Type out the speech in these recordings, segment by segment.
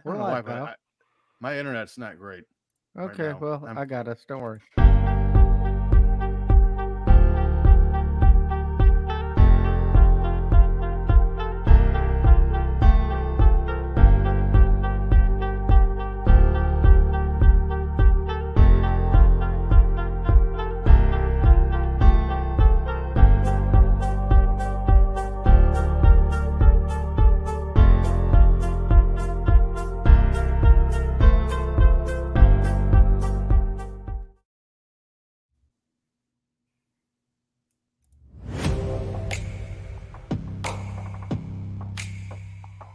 We're don't know why, live, but pal. my internet's not great right Okay, now. well, I got us. Don't worry.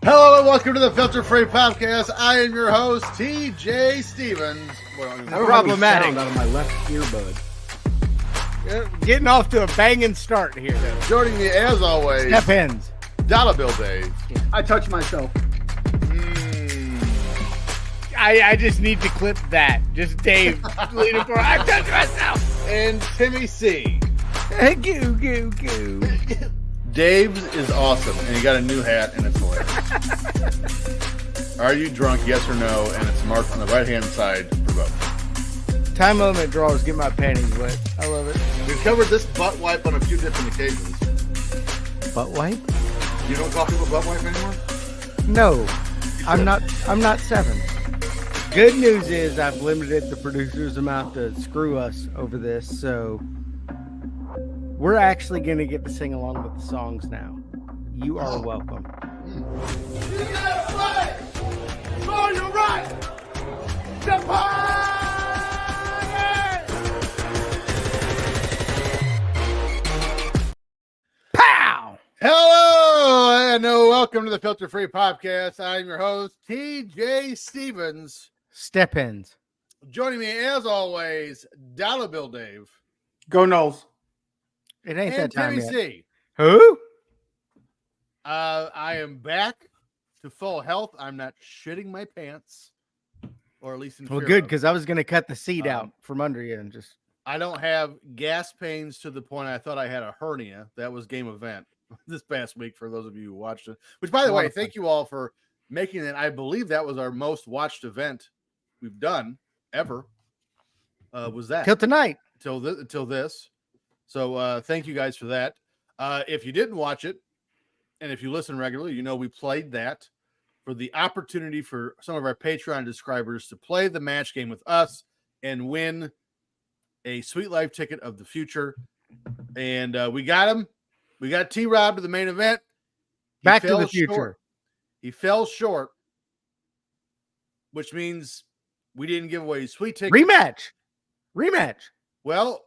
Hello and welcome to the Filter Free Podcast. I am your host, TJ Stevens. Problematic. Out of my left earbud. Getting off to a banging start here. Joining me as always, Step ends. Dollar Bill Dave. I touched myself. I just need to clip that. Just Dave leaning for. I touched myself. And Timmy C. Goo goo goo. Dave's is awesome, and he got a new hat, and it's hilarious. Are you drunk? Yes or no? And it's marked on the right-hand side for both. Time limit draws get my panties wet. I love it. We've covered this butt wipe on a few different occasions. Butt wipe? You don't call people butt wipe anymore? No, I'm not 7. Good news is I've limited the producer's amount to screw us over this, so we're actually going to get to sing along with the songs now. You are welcome. You gotta fight for your right to party! Pow! Hello and welcome to the Filter Free Podcast. I'm your host, TJ Stevens. Step ends. Joining me as always, Dollar Bill Dave. Go Knowles. It ain't And that time Timmy yet. C. Who? I am back to full health. I'm not shitting my pants. Or at least in Well, fear good, of. because I was going to cut the seat out from under you and just. I don't have gas pains to the point I thought I had a hernia. That was game event this past week for those of you who watched it. Which, by the way, thank you all for making it. I believe that was our most watched event we've done ever. Was that Till tonight. till this? So thank you guys for that. If you didn't watch it, and if you listen regularly, you know we played that for the opportunity for some of our Patreon subscribers to play the match game with us and win a Sweet Life ticket of the future. And we got him. We got T-Rob to the main event. Back to the future. Short. He fell short, which means we didn't give away sweet tickets. Rematch. Well,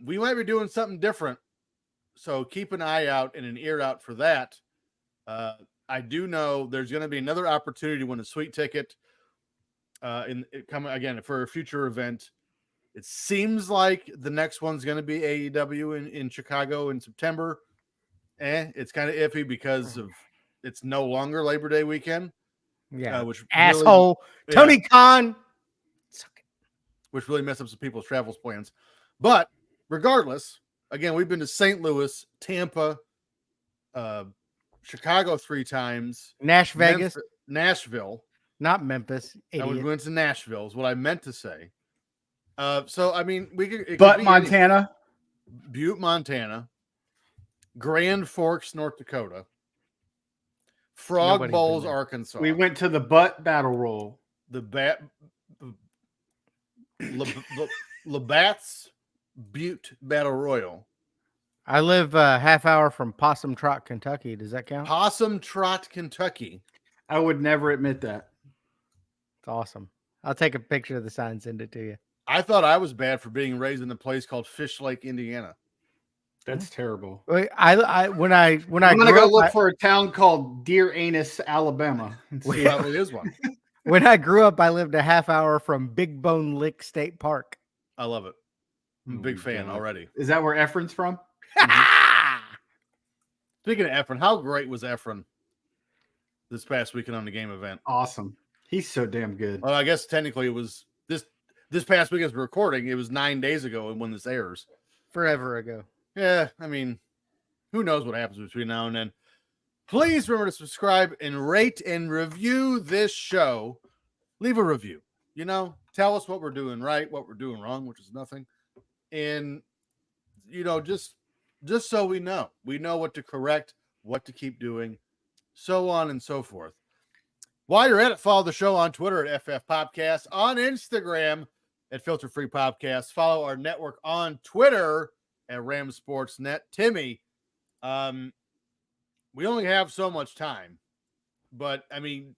we might be doing something different. So keep an eye out and an ear out for that. I do know there's going to be another opportunity to win a sweet ticket coming again for a future event. It seems like the next one's going to be AEW in Chicago in September. It's kind of iffy because of it's no longer Labor Day weekend. Yeah. Which asshole really, Tony Khan. Which really messed up some people's travels plans. But regardless, again, we've been to St. Louis, Tampa, Chicago 3 times. Vegas. Nashville. Not Memphis. I went to Nashville is what I meant to say. So, I mean, we could... Montana. Butte, Montana. Grand Forks, North Dakota. Frog Bowls, Arkansas. We went to the Butt Battle Roll. The Labatt's Butte Battle Royal. I live a half hour from Possum Trot, Kentucky. Does that count? Possum Trot, Kentucky. I would never admit that. It's awesome. I'll take a picture of the sign and send it to you. I thought I was bad for being raised in a place called Fish Lake, Indiana. That's terrible. When I I'm gonna go look for a town called Deer Anus, Alabama. Probably is one. When I grew up, I lived a half hour from Big Bone Lick State Park. I love it. I'm a big fan already. Is that where Efren's from? Speaking of Efren, how great was Efren this past weekend on the game event? Awesome. He's so damn good. Well, I guess technically it was this past weekend's recording. It was 9 days ago when this airs. Forever ago. Yeah, I mean, who knows what happens between now and then. Please remember to subscribe and rate and review this show. Leave a review. Tell us what we're doing right, what we're doing wrong, which is nothing. And, just so we know what to correct, what to keep doing, so on and so forth. While you're at it, follow the show on Twitter at FF Popcast, on Instagram at Filter Free Popcast. Follow our network on Twitter at Ram Sports Net. Timmy, we only have so much time, but can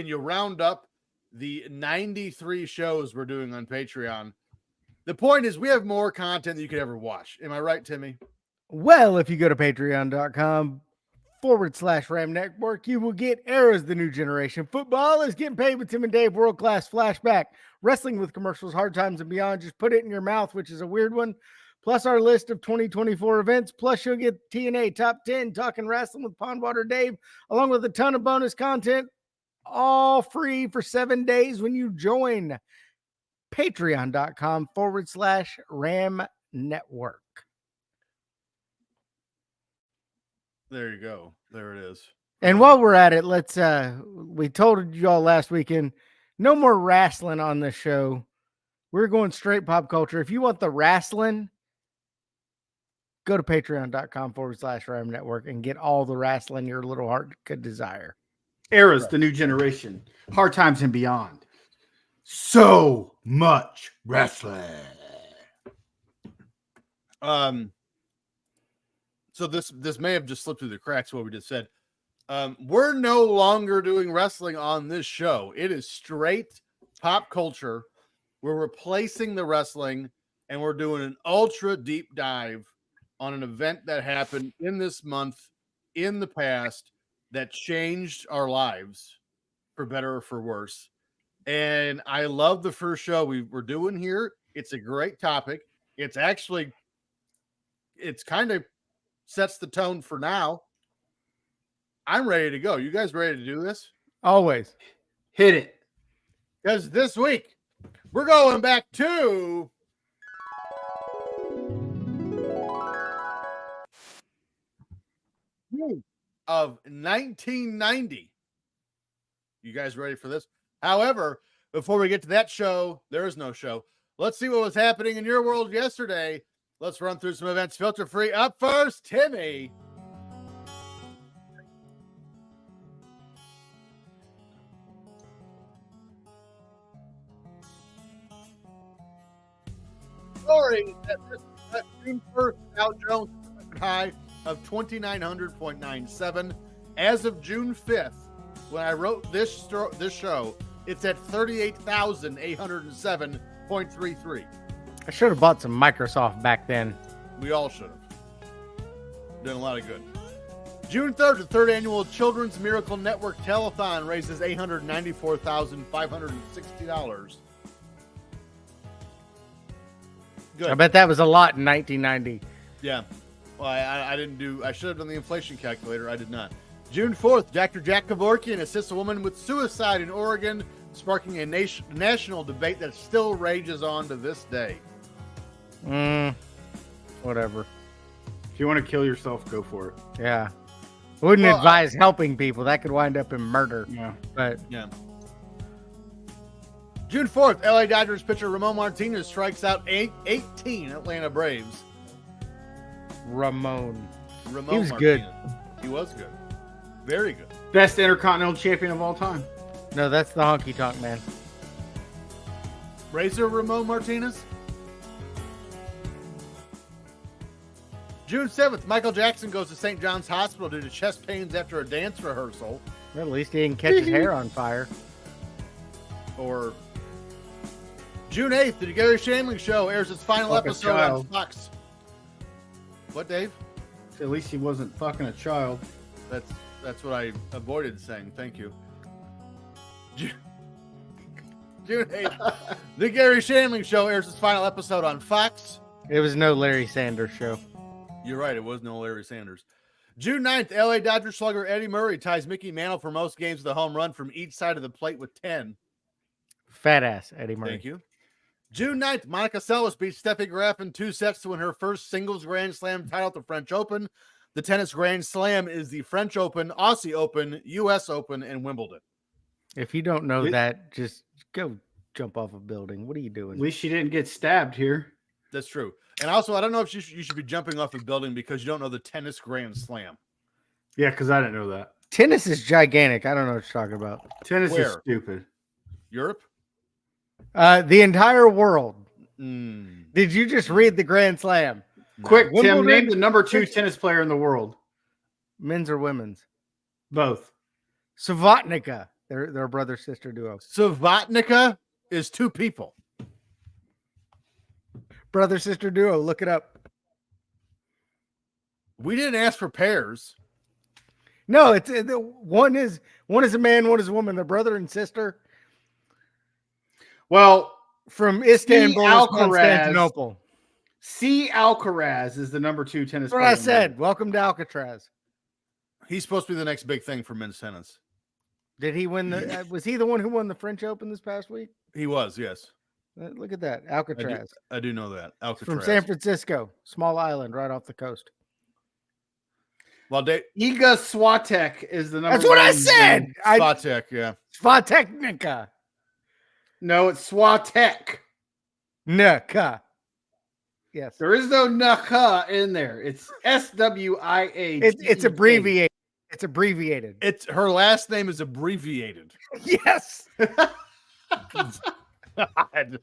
you round up the 93 shows we're doing on Patreon? The point is we have more content than you could ever watch. Am I right, Timmy? Well, if you go to patreon.com/Ram Network, you will get Arrows, the New Generation. Football is getting paid with Tim and Dave, world-class flashback. Wrestling with commercials, Hard Times and Beyond. Just put it in your mouth, which is a weird one. Plus our list of 2024 events. Plus you'll get TNA Top 10, Talking Wrestling with Pondwater Dave, along with a ton of bonus content, all free for 7 days when you join patreon.com/Ram Network. There you go. There it is. And while we're at it, let's we told you all last weekend, no more wrestling on this show. We're going straight pop culture. If you want the wrestling, go to patreon.com/Ram Network and get all the wrestling your little heart could desire. Eras, the New Generation, Hard Times and Beyond. So much wrestling. So this may have just slipped through the cracks what we just said. We're no longer doing wrestling on this show. It is straight pop culture. We're replacing the wrestling, and we're doing an ultra deep dive on an event that happened in this month, in the past, that changed our lives for better or for worse. And I love the first show we're doing here. It's a great topic. It's kind of sets the tone for now. I'm ready to go. You guys ready to do this? Always. Hit it. Because this week, we're going back to June of 1990. You guys ready for this? However, before we get to that show, there is no show. Let's see what was happening in your world yesterday. Let's run through some events filter free. Up first, Timmy. Story that June 1st, Dow Jones high of 2,900.97. As of June 5th, when I wrote this show, it's at 38,807.33. I should have bought some Microsoft back then. We all should have. Done a lot of good. June 3rd, the third annual Children's Miracle Network Telethon raises $894,560. Good. I bet that was a lot in 1990. Yeah. Well, I didn't do, I should have done the inflation calculator. I did not. June 4th, Dr. Jack Kevorkian assists a woman with suicide in Oregon, sparking a national debate that still rages on to this day. Whatever. If you want to kill yourself, go for it. Yeah. Wouldn't advise helping people. That could wind up in murder. Yeah. But yeah. June 4th, LA Dodgers pitcher Ramon Martinez strikes out 18 Atlanta Braves. Ramon. He was Martinez. Good. He was good. Very good. Best Intercontinental Champion of all time. No, that's the honky tonk man. Razor Ramon Martinez. June 7th, Michael Jackson goes to St. John's Hospital due to chest pains after a dance rehearsal. Well, at least he didn't catch his hair on fire. Or June 8th, the Gary Shandling Show airs its final episode on Fox. What, Dave? At least he wasn't fucking a child. That's what I avoided saying. Thank you. June 8th, the Gary Shandling Show airs its final episode on Fox. It was no Larry Sanders show. You're right. It was no Larry Sanders. June 9th, LA Dodgers slugger Eddie Murray ties Mickey Mantle for most games with a home run from each side of the plate with 10. Fat ass Eddie Murray. Thank you. June 9th, Monica Seles beats Steffi Graf in 2 sets to win her first singles Grand Slam title at the French Open. The tennis Grand Slam is the French Open, Aussie Open, U.S. Open, and Wimbledon. If you don't know It- that, just go jump off a building. What are you At doing? least she didn't get stabbed here. That's true. And also, I don't know if you should be jumping off a building because you don't know the tennis Grand Slam. Yeah, because I didn't know that. Tennis is gigantic. I don't know what you're talking about. Tennis is Where? stupid. Europe? The entire world. Mm, Did you just read the Grand Slam? no. Quick, Tim, Wimbledon? name the number 2 tennis player in the world. Men's or women's? Both. Savotnica. They're a brother sister duo. Savotnica is 2 people. Brother sister duo. Look it up. We didn't ask for pairs. No, it's one is a man, one is a woman. They're brother and sister Well, from Istanbul, Alcaraz. Constantinople. C. Alcaraz is the number 2 tennis That's what player. I in the said. world. Welcome to Alcatraz. He's supposed to be the next big thing for men's tennis. Did he win the? Was he the one who won the French Open this past week? He was, yes. Look at that, Alcatraz I do know that. Alcatraz. from San Francisco, small island right off the coast. Well, Iga Swiatek is the number That's what I 1 said. Svatek, yeah. Svatechnica. No, it's Swiatek. Nika. Yes. There is no Naka in there. It's SWIA. It's abbreviated. It's abbreviated. It's her last name is abbreviated. Yes. God.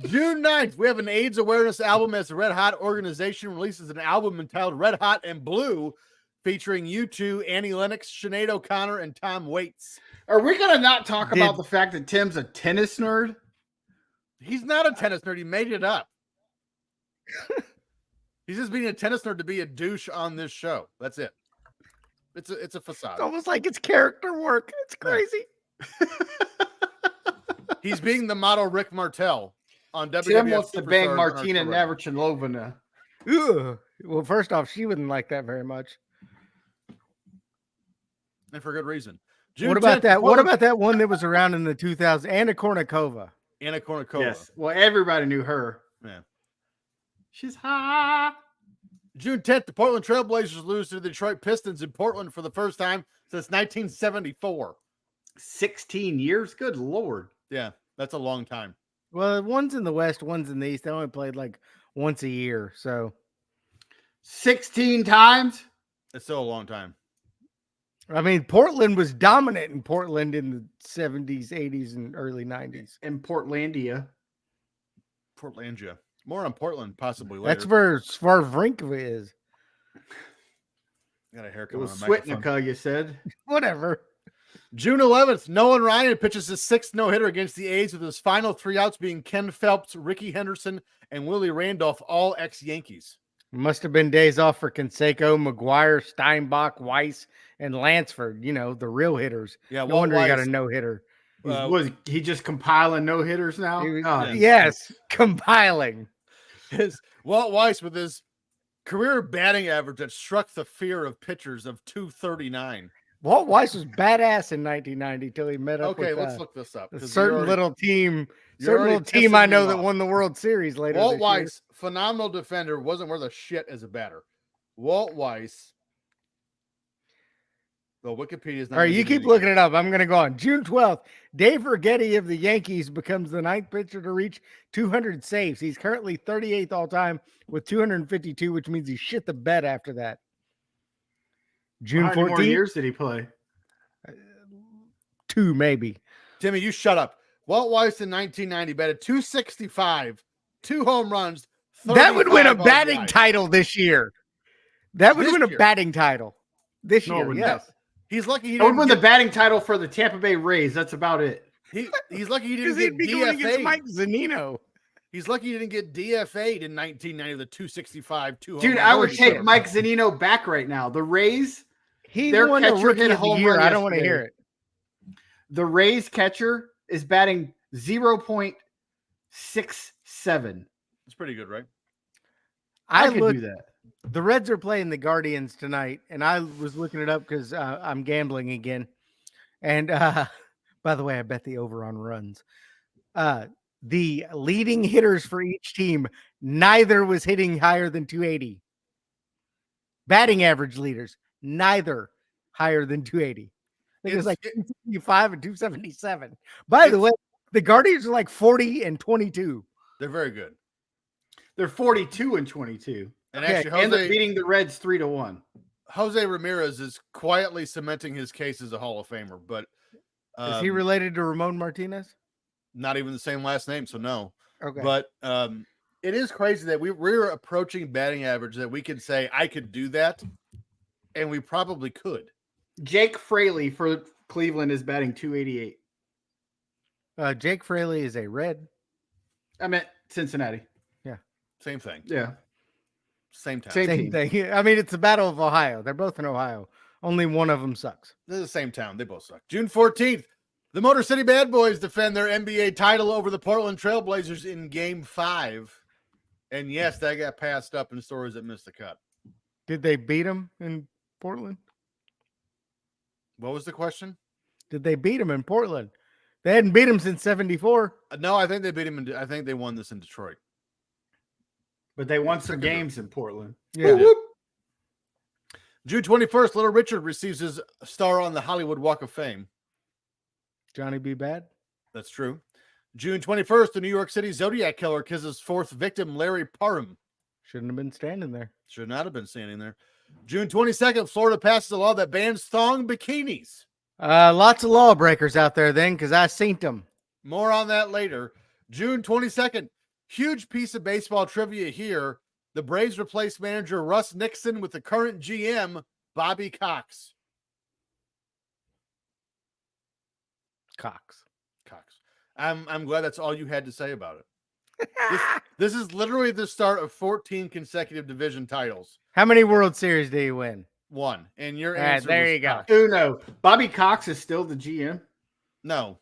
June 9th, we have an AIDS awareness album as the Red Hot organization releases an album entitled Red Hot and Blue, featuring U2, Annie Lennox, Sinead O'Connor, and Tom Waits. Are we going to not talk about the fact that Tim's a tennis nerd? He's not a tennis nerd. He made it up. He's just being a tennis nerd to be a douche on this show. That's it. It's a facade. It's almost like it's character work. It's crazy. He's being the model Rick Martel on WWF. Tim wants to bang Superstars on Martina our show right Navratilova. Ugh. Well, first off, she wouldn't like that very much. now. And for good reason. June What about 10th, that? What Portland- about that one that was around in the 2000s? Anna Kournikova. Anna Kournikova? Yes. Well, everybody knew her. Yeah. She's hot. June 10th, the Portland Trailblazers lose to the Detroit Pistons in Portland for the first time since 1974. 16 years? Good Lord. Yeah, that's a long time. Well, one's in the West, one's in the East. They only played like once a year. So 16 times? It's still a long time. I mean, Portland was dominant in Portland in the 70s, 80s, and early 90s. In Portlandia. Portlandia. More on Portland possibly later. That's where Svarvrinkva is. Got a It haircut was on a microphone. Switnica, you said. Whatever. June 11th, Nolan Ryan pitches his 6th no-hitter against the A's with his final 3 outs being Ken Phelps, Ricky Henderson, and Willie Randolph, all ex-Yankees. Must have been days off for Canseco, McGuire, Steinbach, Weiss, and Lansford. You know, the real hitters. Yeah, No wonder he got a no-hitter. Was he just compiling no hitters now? He was- Oh, Yes, compiling. Walt Weiss with his career batting average that struck the fear of pitchers of 239. Walt Weiss was badass in 1990 till he met up Okay, with let's look this up. a 'cause certain you're little team. you're Certain already little team pissing I me know that off. won the World Series later. Walt this year. Weiss, phenomenal defender, wasn't worth a shit as a batter. Walt Weiss. Well, Wikipedia's not. All right, gonna you give me keep the- looking it up. I'm going to go on. June 12th, Dave Righetti of the Yankees becomes the 9th pitcher to reach 200 saves. He's currently 38th all time with 252, which means he shit the bed after that. June How many more 14th, years did he play? 2 maybe. Timmy, you shut up. Walt Weiss in 1990 batted 265, 2 home runs. That would win a 35 batting RBIs. title this year. That would This win a year? batting title this No, it year. would Yes. He's lucky he I would didn't win the get, batting title for the Tampa Bay Rays. That's about it. he's lucky he Because didn't he'd get be going against DFA'd. Mike Zanino. He's lucky he didn't get DFA'd in 1990 with a 265, 2 home Dude, run. I would Holy take shit. Mike Zunino back right now. The Rays, He Their won a catcher rookie hit a of the home year. run I don't want to yesterday. hear it. the Rays catcher is batting 0.67. It's pretty good, right? I I could looked, do that. the Reds are playing the Guardians tonight, and I was looking it up because I'm gambling again. And by the way, I bet the over on runs. The leading hitters for each team, neither was hitting higher than 280. Batting average leaders, neither higher than 280. I think it's like 275 and 277. By the way, the Guardians are like 40 and 22. They're very good. They're 42 and 22. And Okay, actually, And they're beating the Reds 3-1. Jose Ramirez is quietly cementing his case as a Hall of Famer, but Is he related to Ramon Martinez? not even the same last name, so no. Okay. But it is crazy that we're approaching batting average that we could say I could do that, and we probably could. Jake Fraley for Cleveland is batting 288. Jake Fraley is a Red. I meant Cincinnati. Same thing. Yeah. Same time. Same thing. I mean, it's the Battle of Ohio. They're both in Ohio. Only one of them sucks. They're the same town. They both suck. June 14th, the Motor City Bad Boys defend their NBA title over the Portland Trailblazers in Game 5. And yes, that got passed up in stories that missed the cut. Did they beat them in Portland? What was the question? Did they beat them in Portland? They hadn't beat them since 74. No, I think they beat him. I think they won this in Detroit. But they won some games in Portland. Yeah. June 21st, Little Richard receives his star on the Hollywood Walk of Fame. Johnny B. Bad. That's true. June 21st, the New York City Zodiac Killer kills his fourth victim, Larry Parham. Shouldn't have been standing there. Should not have been standing there. June 22nd, Florida passes a law that bans thong bikinis. Lots of lawbreakers out there then, because I seen them. More on that later. June 22nd, huge piece of baseball trivia here. The Braves replaced manager Russ Nixon with the current GM, Bobby Cox. Cox. I'm glad that's all you had to say about it. This is literally the start of 14 consecutive division titles. How many World Series do you win? One. And your All right, answer there was you go. Cox. Uno. Bobby Cox is still the GM. No,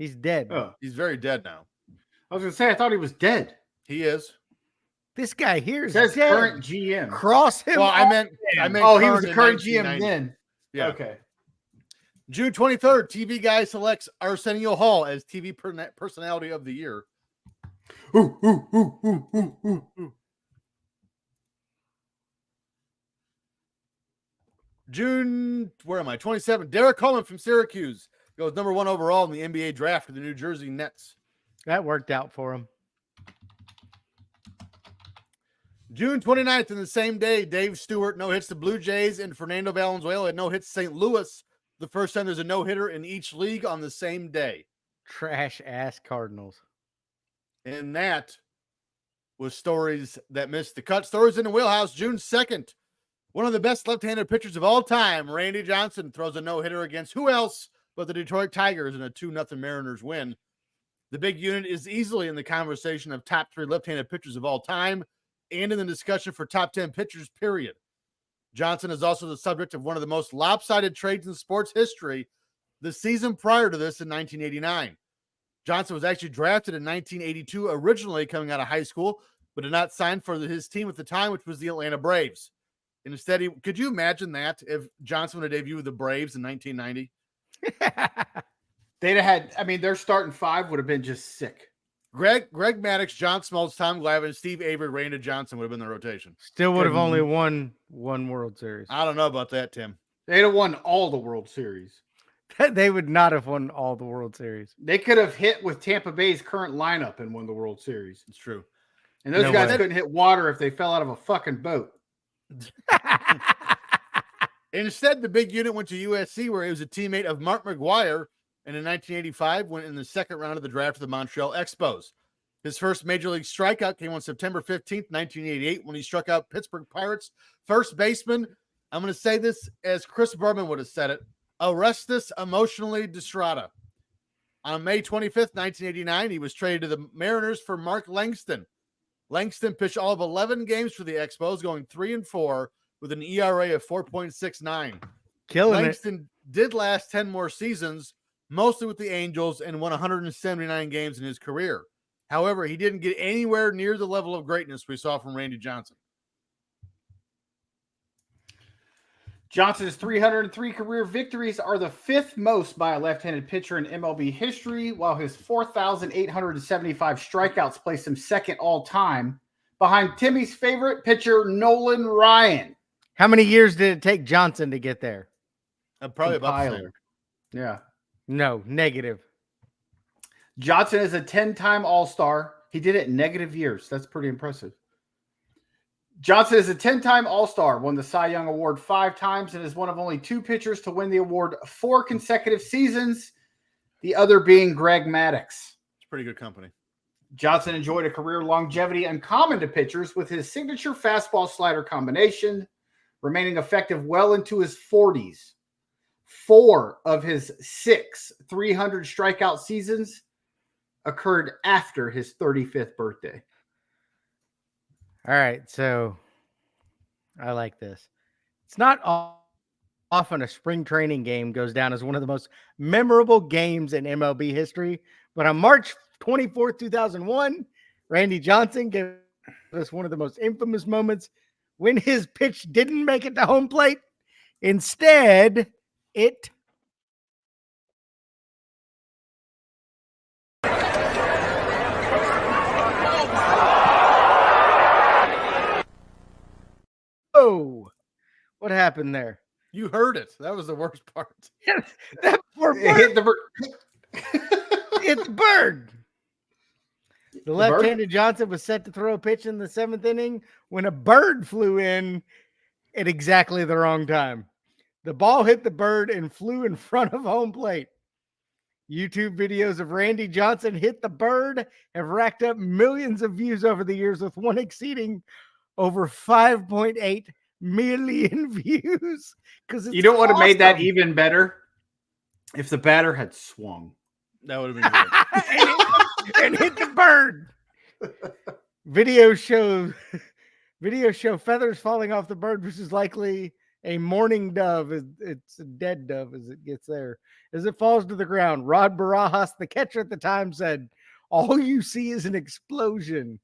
He's dead. Oh, he's very dead now. I was going to say, I thought he was dead. He is. This guy here It is says dead. current GM. Cross him. Well, I off. meant Oh, he was the in current GM 1990. then. Yeah. Okay. June 23rd, TV Guy selects Arsenio Hall as TV Personality of the Year. Ooh, ooh, ooh, ooh, ooh, ooh, ooh. June, where am I? 27th, Derek Coleman from Syracuse goes number 1 overall in the NBA draft for the New Jersey Nets. That worked out for him. June 29th, in the same day, Dave Stewart no-hits the Blue Jays and Fernando Valenzuela had no-hits St. Louis. The first time there's a no-hitter in each league on the same day. Trash ass Cardinals. And that was stories that missed the cut. Stories in the wheelhouse. June 2nd, one of the best left-handed pitchers of all time, Randy Johnson, throws a no-hitter against who else but the Detroit Tigers in a 2-0 Mariners win. The big unit is easily in the conversation of top 3 left-handed pitchers of all time and in the discussion for top 10 pitchers, period. Johnson is also the subject of one of the most lopsided trades in sports history the season prior to this in 1989. Johnson was actually drafted in 1982, originally coming out of high school, but did not sign for his team at the time, which was the Atlanta Braves. And instead, could you imagine that if Johnson would have debuted with the Braves in 1990? They'd have had, I mean, their starting 5 would have been just sick. Greg Maddux, John Smoltz, Tom Glavine, Steve Avery, Randy Johnson would have been the rotation. Still would have only won one World Series. I don't know about that, Tim. They'd have won all the World Series. They would not have won all the World Series. They could have hit with Tampa Bay's current lineup and won the World Series. It's true. And those No guys way. couldn't hit water if they fell out of a fucking boat. Instead, the big unit went to USC, where he was a teammate of Mark McGuire, and in 1985 went in the second round of the draft of the Montreal Expos. His first major league strikeout came on September 15th, 1988, when he struck out Pittsburgh Pirates first baseman. I'm going to say this as Chris Berman would have said it: Orestes emotionally distraught. On May 25th, 1989, he was traded to the Mariners for Mark Langston. Langston pitched all of 11 games for the Expos, going 3-4 with an ERA of 4.69. Killing it. Langston did last 10 more seasons, mostly with the Angels, and won 179 games in his career. However, he didn't get anywhere near the level of greatness we saw from Randy Johnson. Johnson's 303 career victories are the 5th most by a left-handed pitcher in MLB history, while his 4,875 strikeouts place him second all-time, behind Timmy's favorite pitcher, Nolan Ryan. How many years did it take Johnson to get there? Probably about the same. Compiler. Yeah. No, negative. Johnson is a 10-time All-Star. He did it in negative years. That's pretty impressive. Johnson is a 10-time All-Star, won the Cy Young Award 5 times, and is one of only 2 pitchers to win the award 4 consecutive seasons, the other being Greg Maddux. It's pretty good company. Johnson enjoyed a career longevity uncommon to pitchers with his signature fastball slider combination, remaining effective well into his 40s. 4 of his 6 300 strikeout seasons occurred after his 35th birthday. All right, so I like this. It's not often a spring training game goes down as one of the most memorable games in MLB history, but on March 24th, 2001, Randy Johnson gave us one of the most infamous moments when his pitch didn't make it to home plate. Instead, it Oh, what happened there? You heard it. That was the worst part. That poor It bird hit the hit the bird. The left-handed Johnson was set to throw a pitch in the 7th inning when a bird flew in at exactly the wrong time. The ball hit the bird and flew in front of home plate. YouTube videos of Randy Johnson hit the bird have racked up millions of views over the years, with one exceeding over 5.8 million views. Because You know what would have made that even better? If the batter had swung. That would have been good. and hit the bird. Video show feathers falling off the bird, which is likely a mourning dove. It's a dead dove as it gets there. As it falls to the ground, Rod Barajas, the catcher at the time, said, "All you see is an explosion."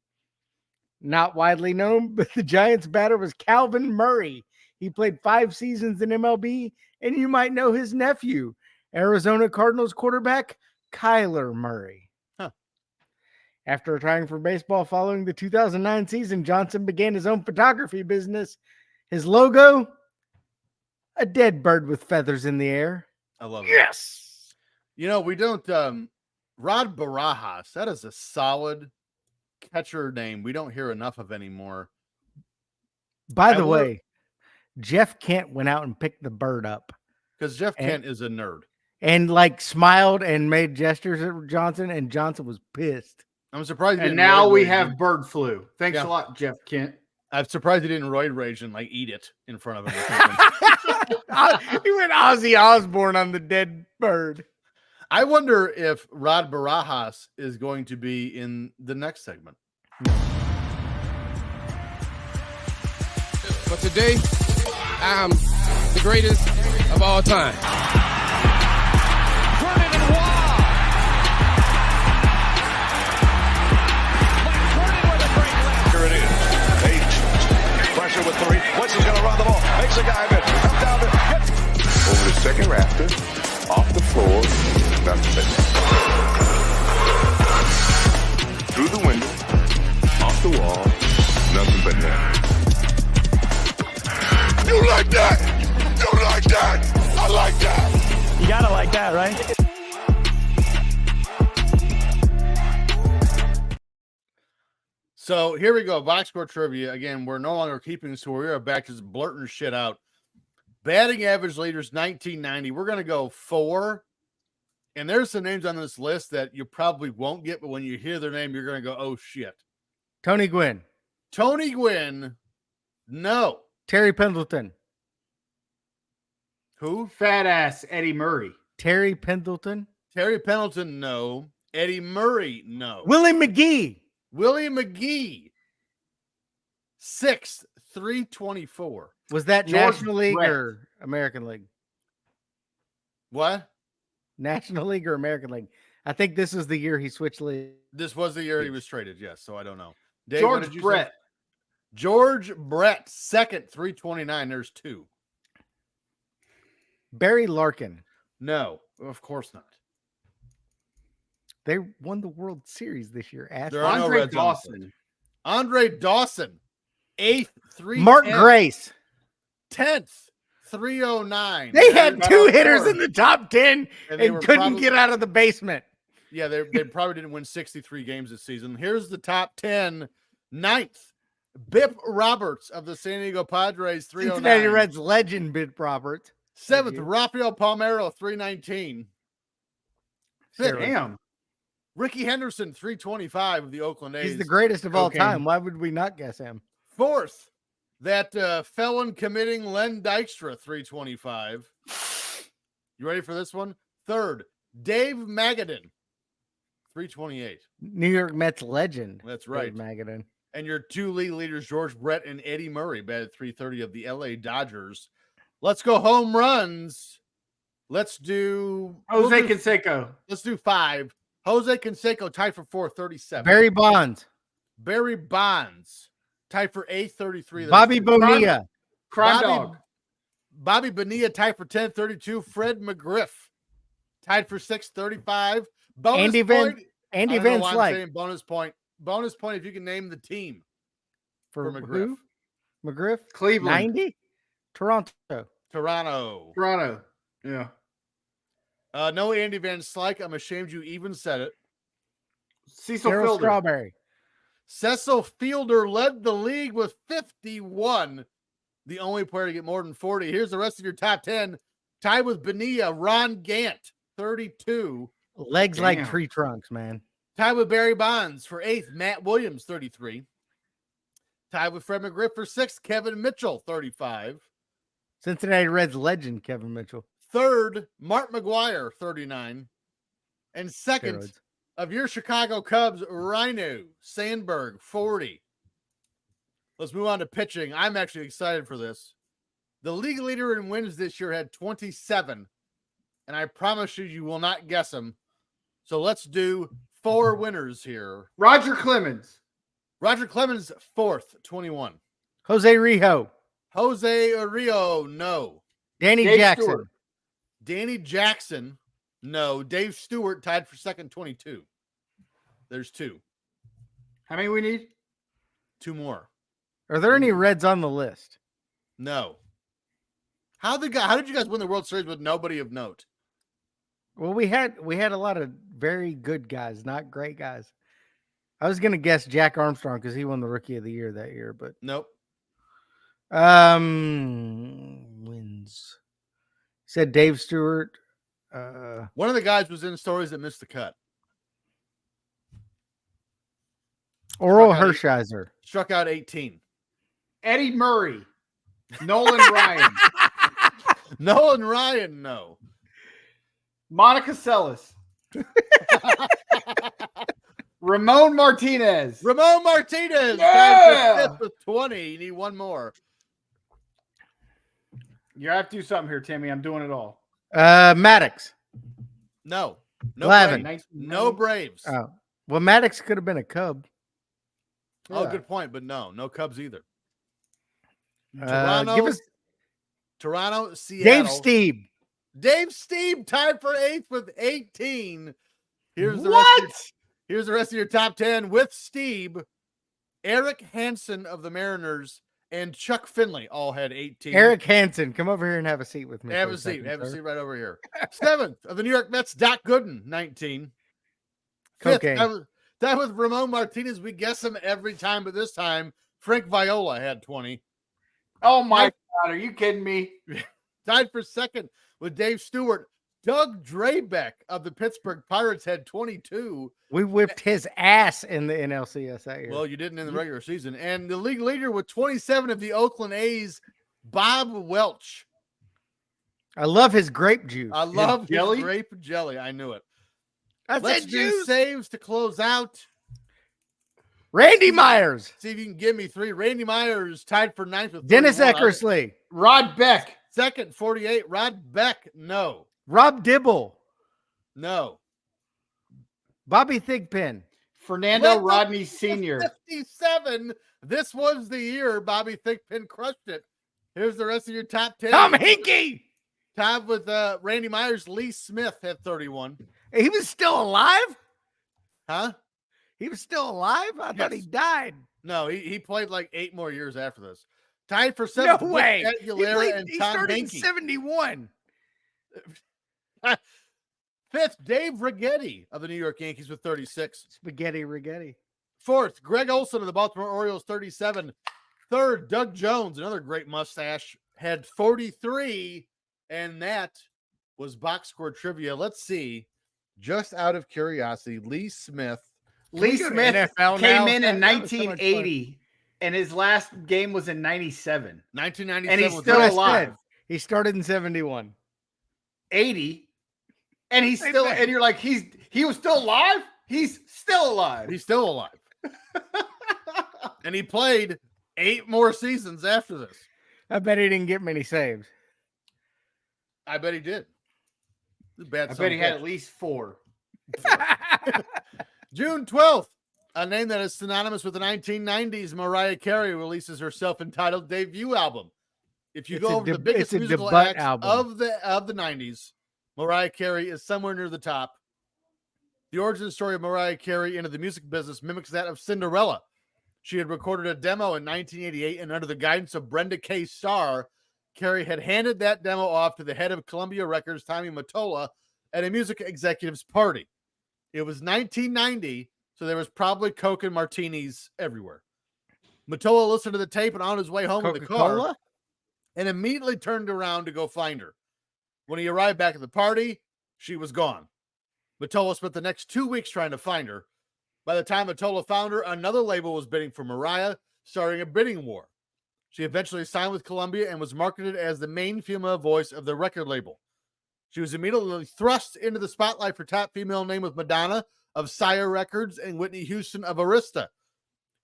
Not widely known, but the Giants batter was Calvin Murray. He played 5 seasons in MLB, and you might know his nephew, Arizona Cardinals quarterback Kyler Murray. Huh. After retiring from baseball following the 2009 season, Johnson began his own photography business. His logo, a dead bird with feathers in the air. I love it. Yes. You know, we don't Rod Barajas, that is a solid catcher name we don't hear enough of anymore. By the way, Jeff Kent went out and picked the bird up. Because Jeff Kent is a nerd. And like smiled and made gestures at Johnson, and Johnson was pissed. I'm surprised. And now we have bird flu. Thanks Yeah. a lot, Jeff Kent. I'm surprised he didn't roid rage and like eat it in front of him. Or something. He went Ozzy Osbourne on the dead bird. I wonder if Rod Barajas is going to be in the next segment. But today, I'm the greatest of all time. Here it is. 8. Pressure with 3. Wentz is going to run the ball. Makes a guy miss. Comes down to over the second rafter, off the floor, nothing but through the window, off the wall, nothing but net. You like that? You like that? I like that. You gotta like that, right? So here we go. Box score trivia. Again, we're no longer keeping score. We are back to just blurting shit out. Batting average leaders 1990. We're going to go 4. And there's some names on this list that you probably won't get, but when you hear their name, you're going to go, oh, shit. Tony Gwynn. Tony Gwynn. No. Terry Pendleton. Who? Fat ass Eddie Murray. Terry Pendleton. Terry Pendleton, no. Eddie Murray, no. Willie McGee. Willie McGee. 6th, 324. Was that George National League Brett. or American League? What? National League or American League? I think this is the year he switched league. This was the year he was traded, yes, so I don't know. Dave, what did George you Brett. say? George Brett, 2nd, 329. There's 2. Barry Larkin. No, of course not. They won the World Series this year. There are no Andre Reds on this Dawson. list. Andre Dawson, 8th, 3. Mark Grace. 10th, 309. They had Got two on hitters board. in the top 10 And they and were couldn't probably- get out of the basement. Yeah, they probably didn't win 63 games this season. Here's the top 10. 9th, Bip Roberts of the San Diego Padres, 309. Cincinnati Reds legend Bip Roberts. 7th, you. Rafael Palmeiro, 319. 5th, Damn. Ricky Henderson, 325 of the Oakland A's. He's the greatest of all Cocaine. time. Why would we not guess him? 4th, that felon committing Len Dykstra, 325. You ready for this one? 3rd, Dave Magadan, 328. New York Mets legend. That's right. Dave Magadan. And your two league leaders, George Brett and Eddie Murray, batted 330 of the LA Dodgers. Let's go home runs. Let's do Jose Canseco. Let's do 5. Jose Canseco tied for 437. Barry Bonds. Barry Bonds tied for 833. Bobby Bonilla. Crime Bobby- Dog. Bobby Bonilla tied for 1032. Fred McGriff tied for 635. Bonus Andy Van point. Andy I don't know Van why I'm Slyke. saying bonus point. Bonus point if you can name the team for McGriff. who? McGriff? Cleveland. 90? Toronto. Toronto. Toronto. Yeah. No Andy Van Slyke. I'm ashamed you even said it. Cecil Darryl Fielder. Strawberry. Cecil Fielder led the league with 51. The only player to get more than 40. Here's the rest of your top 10. Tied with Bonilla, Ron Gant, 32. Legs like Damn. tree trunks, man. Tied with Barry Bonds for 8th, Matt Williams, 33. Tied with Fred McGriff for 6th, Kevin Mitchell, 35. Cincinnati Reds legend Kevin Mitchell. 3rd, Mark McGuire, 39. And 2nd Steroids. of your Chicago Cubs, Rhino Sandberg, 40. Let's move on to pitching. I'm actually excited for this. The league leader in wins this year had 27, and I promise you, you will not guess them. So let's do 4 winners here. Roger Clemens. Roger Clemens, 4th, 21. Jose Rijo. Jose Rio, no. Danny Dave Jackson. Stewart. Danny Jackson, no. Dave Stewart tied for 2nd, 22. There's 2. How many we need? 2 more. Are there any Reds on the list? No. How did you guys win the World Series with nobody of note? Well, we had a lot of very good guys, not great guys. I was gonna guess Jack Armstrong because he won the Rookie of the Year that year, but Nope. wins. Said Dave Stewart. One of the guys was in stories that missed the cut. Oral Struck out- Hershiser. Struck out 18. Eddie Murray. Nolan Ryan. Nolan Ryan, no. Monica Seles. Ramon Martinez. Ramon Martinez Yeah! tied for 5th with 20. You need one more. You have to do something here, Timmy. I'm doing it all. Maddox. No. No Glavine. Braves. No Braves. Oh, well, Maddox could have been a Cub. Oh, Yeah. good point, but no Cubs either. Give us Toronto, Seattle. Dave Steeb. Dave Steeb tied for 8th with 18. Here's the rest of your top 10 with Steeb. Eric Hansen of the Mariners and Chuck Finley all had 18. Eric Hansen, come over here and have a seat with me. Have for a seat. second, Have a sir. seat right over here. 7th of the New York Mets, Doc Gooden, 19. 5th, Cocaine. that was Ramon Martinez. We guess him every time, but this time Frank Viola had 20. Oh my God, are you kidding me? Tied for 2nd with Dave Stewart. Doug Drabeck of the Pittsburgh Pirates had 22. We whipped his ass in the NLCS that year. Well, you didn't in the regular season. And the league leader with 27 of the Oakland A's, Bob Welch. I love his grape juice. I love his jelly? grape jelly. I knew it. I Let's said do juice. saves to close out. Randy Myers. See if you can give me 3. Randy Myers tied for 9th with Dennis 31. Eckersley. Rod Beck. 2nd, 48. Rod Beck, no. Rob Dibble. No. Bobby Thigpen. Fernando What the- Rodney Sr. 57. This was the year Bobby Thigpen crushed it. Here's the rest of your top 10. Tom Hinkie. Tied with Randy Myers. Lee Smith at 31. He was still alive? Huh? He was still alive? I thought he Yes. died. No, he played like 8 more years after this. Tied for No seventh. with way. Ed Aguilera and He Tom started in Hankey. 71. Fifth, Dave Righetti of the New York Yankees with 36. Spaghetti Rigetti. Fourth, Greg Olson of the Baltimore Orioles, 37. Third, Doug Jones, another great mustache, had 43. And that was box score trivia. Let's see. Just out of curiosity, Lee Smith. Lee go to Smith NFL came now? in That was so much fun. 1980, and his last game was in 97. 1997. And he's was still the- What I alive. said. He started in 71. 80, and he's Same still, thing. and you're like, he was still alive? He's still alive. He's still alive. And he played 8 more seasons after this. I bet he didn't get many saves. I bet he did. This is a bad I son bet of he a had bitch. at least 4. June 12th, a name that is synonymous with the 1990s, Mariah Carey releases her self-entitled debut album. If you It's go a over the deb- biggest it's a musical debut acts album. of the 90s, Mariah Carey is somewhere near the top. The origin story of Mariah Carey into the music business mimics that of Cinderella. She had recorded a demo in 1988, and under the guidance of Brenda K. Starr, Carey had handed that demo off to the head of Columbia Records, Tommy Mottola, at a music executive's party. It was 1990, so there was probably Coke and martinis everywhere. Mottola listened to the tape and on his way home in the car, Coca-Cola? and immediately turned around to go find her. When he arrived back at the party, she was gone. Mottola spent the next 2 weeks trying to find her. By the time Mottola found her, another label was bidding for Mariah, starting a bidding war. She eventually signed with Columbia and was marketed as the main female voice of the record label. She was immediately thrust into the spotlight for top female name with Madonna of Sire Records and Whitney Houston of Arista.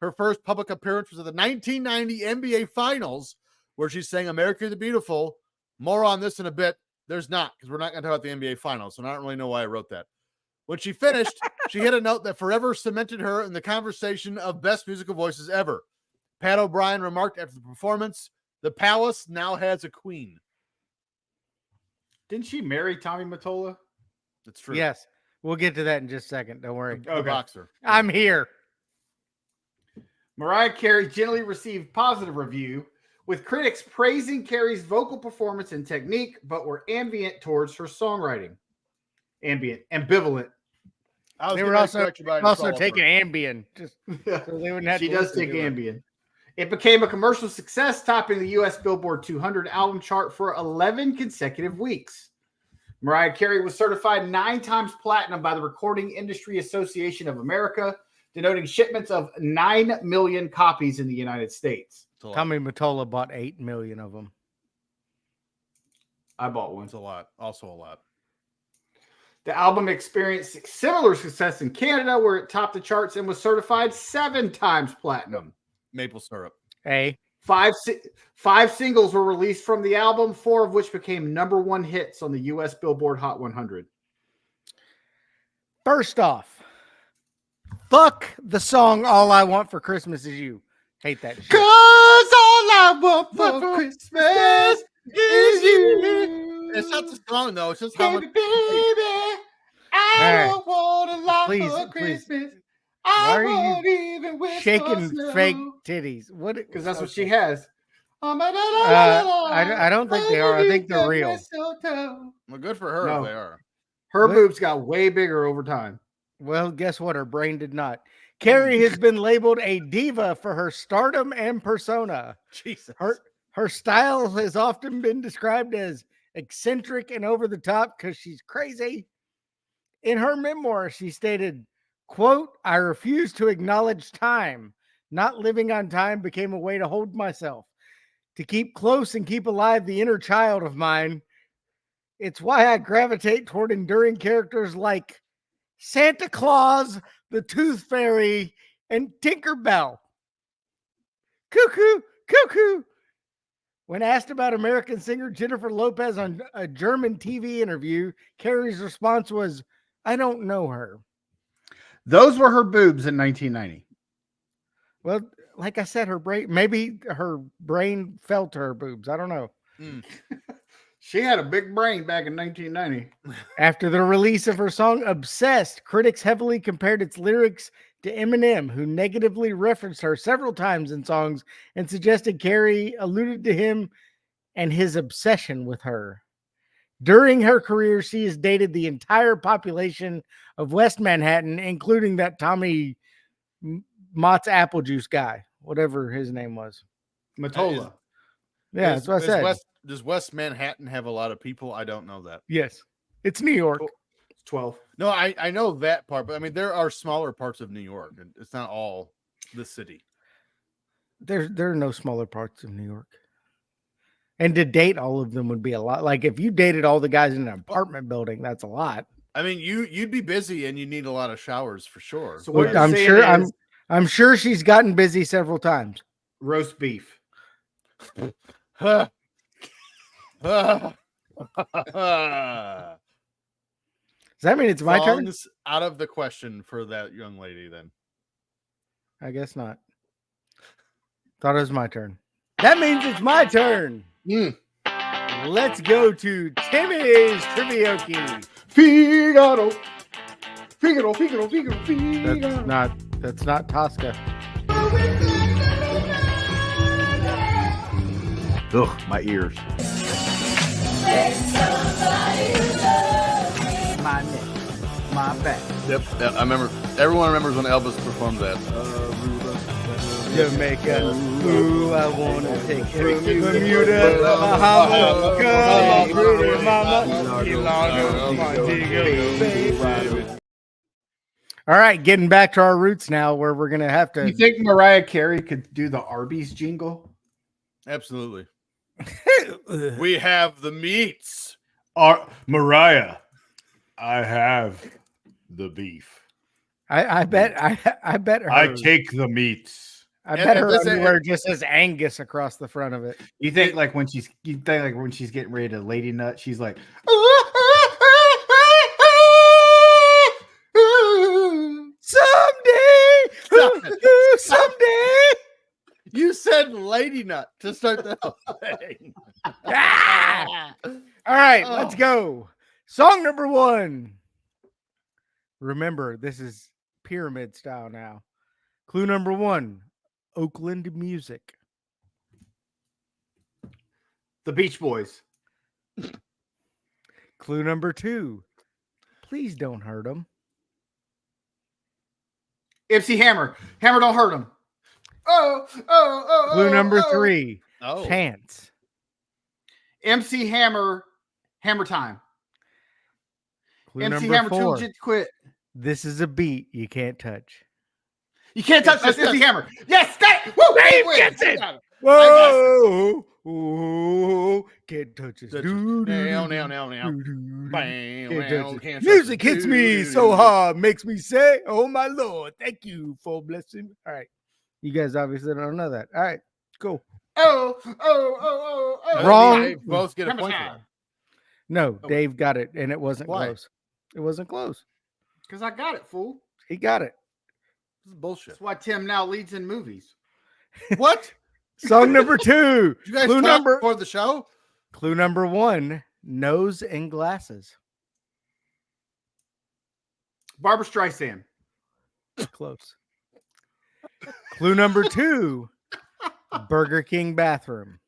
Her first public appearance was at the 1990 NBA Finals, where she sang America the Beautiful. More on this in a bit. There's not, because we're not going to talk about the NBA Finals, so I don't really know why I wrote that. When she finished, she hit a note that forever cemented her in the conversation of best musical voices ever. Pat O'Brien remarked after the performance, "The palace now has a queen." Didn't she marry Tommy Mottola? That's true. Yes. We'll get to that in just a second. Don't worry. The boxer. I'm here. Mariah Carey generally received positive review, with critics praising Carey's vocal performance and technique, but were ambivalent towards her songwriting. Ambivalent. I was They were getting ready to also, correct you, but I just also followed taking through. Ambien. Just so they wouldn't have She to does listen take to it. Ambien. It became a commercial success, topping the U.S. Billboard 200 album chart for 11 consecutive weeks. Mariah Carey was certified 9 times platinum by the Recording Industry Association of America, denoting shipments of 9 million copies in the United States. It's a lot. Tommy Mottola bought 8 million of them. I bought one. It's a lot. Also a lot. The album experienced similar success in Canada, where it topped the charts and was certified 7 times platinum. Maple syrup. Hey, 5 singles were released from the album, 4 of which became #1 hits on the U.S. Billboard Hot 100. first off, fuck the song All I Want for Christmas Is You. Hate that shit. Cause all I want for Christmas is you. It's not the song though. It's just how Baby, much. baby, I Hey, don't want a lot please, for please. Christmas. Why I are you won't even wish Shaking fake titties. What? Because that's what okay. she has. I don't think they are. I think they're real. Well, good for her No. if they are. Her What? boobs got way bigger over time. Well, guess what? Her brain did not. Carrie has been labeled a diva for her stardom and persona. Jesus. Her style has often been described as eccentric and over the top because she's crazy. In her memoir, she stated, quote, "I refuse to acknowledge time. Not living on time became a way to hold myself, to keep close and keep alive the inner child of mine. It's why I gravitate toward enduring characters like Santa Claus, the Tooth Fairy, and Tinkerbell." Cuckoo, cuckoo. When asked about American singer Jennifer Lopez on a German TV interview, Carrie's response was, "I don't know her." Those were her boobs in 1990. Well, like I said, maybe her brain felt her boobs. I don't know. She had a big brain back in 1990. After the release of her song Obsessed, critics heavily compared its lyrics to Eminem, who negatively referenced her several times in songs and suggested Carey alluded to him and his obsession with her. During her career, she has dated the entire population of West Manhattan, including that Tommy Mott's apple juice guy, whatever his name was. Matola. Yeah, that's what I said. Does West Manhattan have a lot of people? I don't know that. Yes, it's New York. 12. No, I know that part, but I mean there are smaller parts of New York, and it's not all the city. There are no smaller parts of New York. And to date all of them would be a lot. Like if you dated all the guys in an apartment building, that's a lot. I mean, you'd be busy and you need a lot of showers for sure. So what Look, you're I'm saying sure is I'm sure she's gotten busy several times. roast beef. Does Does that mean it's my turn? Songs out of the question for that young lady then. I guess not. Thought it was my turn. That means it's my turn. Let's go to Timmy's Trivioki. Figaro. Figaro, Figaro, Figaro, Figaro. That's not Tosca. Ugh, my ears. My neck. My back. Yep, I remember. Everyone remembers when Elvis performed that. Jamaica. Ooh, I want to take it. Bermuda, Bahamas, come on, pretty mama. Key Largo, Montego, baby. All right, getting back to our roots now, where we're gonna have to. You think Mariah Carey could do the Arby's jingle? Absolutely. We have the meats. Mariah, I have the beef. I bet her. I take the meats. I bet her this- underwear just says Angus across the front of it. You think like when she's getting ready to lady nut, she's like, Someday, someday. You said lady nut to start the whole thing. Ah! All right, let's go. Song number 1. Remember, this is pyramid style now. Clue number 1, Oakland music. the Beach Boys. Clue number 2, please don't hurt them. MC Hammer. Hammer, don't hurt him. Oh. Clue number 3, Oh, pants. MC Hammer. Hammer time. Clue MC number Hammer 4, 2 quit. this is a beat you can't touch. You can't touch this. MC Hammer. Yes, got it. Woo, Dave win. gets it. Got Whoa, whoa, can't touch this. Touch it. Doo, doo, Now. doo, doo, doo. Bam, Can't bam, touch it. can't touch Music it. hits me so hard, makes me say, "Oh my Lord, thank you for blessing." All right, you guys obviously don't know that. All right, cool. Oh. Wrong. They both get a Hammer point. time. No, Oh. Dave got it, and it wasn't Why? close. It wasn't close. Because I got it, fool. He got it. This is bullshit. That's why Tim now leads in movies. What? Song number 2. You guys Clue talk number. before the show? Clue number 1. Nose and glasses. Barbara Streisand. Close. Clue number 2. Burger King bathroom.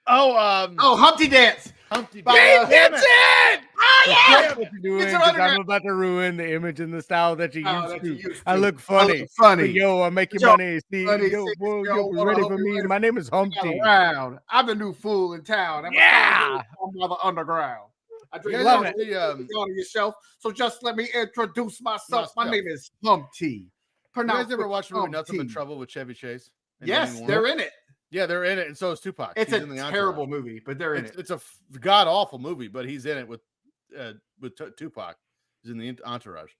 Oh, Oh, Humpty Dance. Humpty Dave Dance. gets it! Oh, That's what you're doing, It's an 'cause autograph. I'm about to ruin the image and the style that you Oh, used that to. you used I to. look I funny. look funny. But yo, I make you Yo, money. See, funny, yo, six, whoa, yo, yo, wanna ready hope for you're me? ready My name is Humpty. Around. I'm the new fool in town. I'm Yeah. I'm by the underground. I You drink guys Love ever water. see, On yourself. So just let me introduce myself. My Myself. name is Humpty. you Pronounced guys ever with watch the movie Nothing But Humpty. Trouble with Chevy Chase? and Yes, Demi Moore? they're in it. Yeah, they're in it, and so is Tupac. It's He's a in the Entourage. terrible movie, but they're in It's, it. it's a god awful movie, but he's in it with Tupac. He's in the Entourage.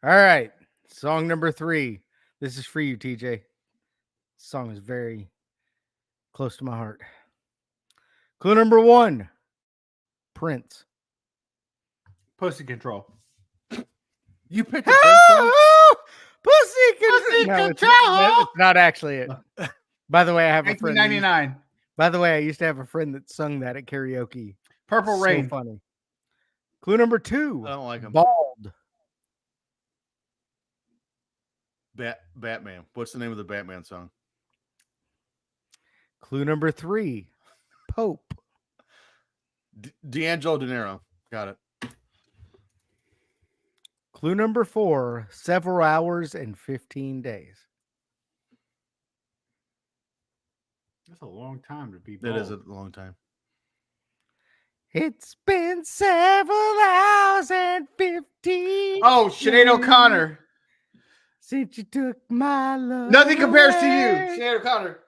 All right. Song number 3. This is for you, TJ. This song is very close to my heart. Clue number 1. Prince. Pussy Control. You picked a Prince song? Pussy Pussy No, it's Control! not actually it. By the way, I have a friend. 1999. By the way, I used to have a friend that sung that at karaoke. Purple So Rain. funny. Clue number 2. I don't like him. Bald. Batman. What's the name of the Batman song? Clue number 3, Pope. D'Angelo De Niro. Got it. Clue number 4, several hours and 15 days. That's a long time to be It bold. is a long time. It's been several hours and 15 Oh, Sinead O'Connor. since you took my love. Nothing compares to you, away. Sinead O'Connor.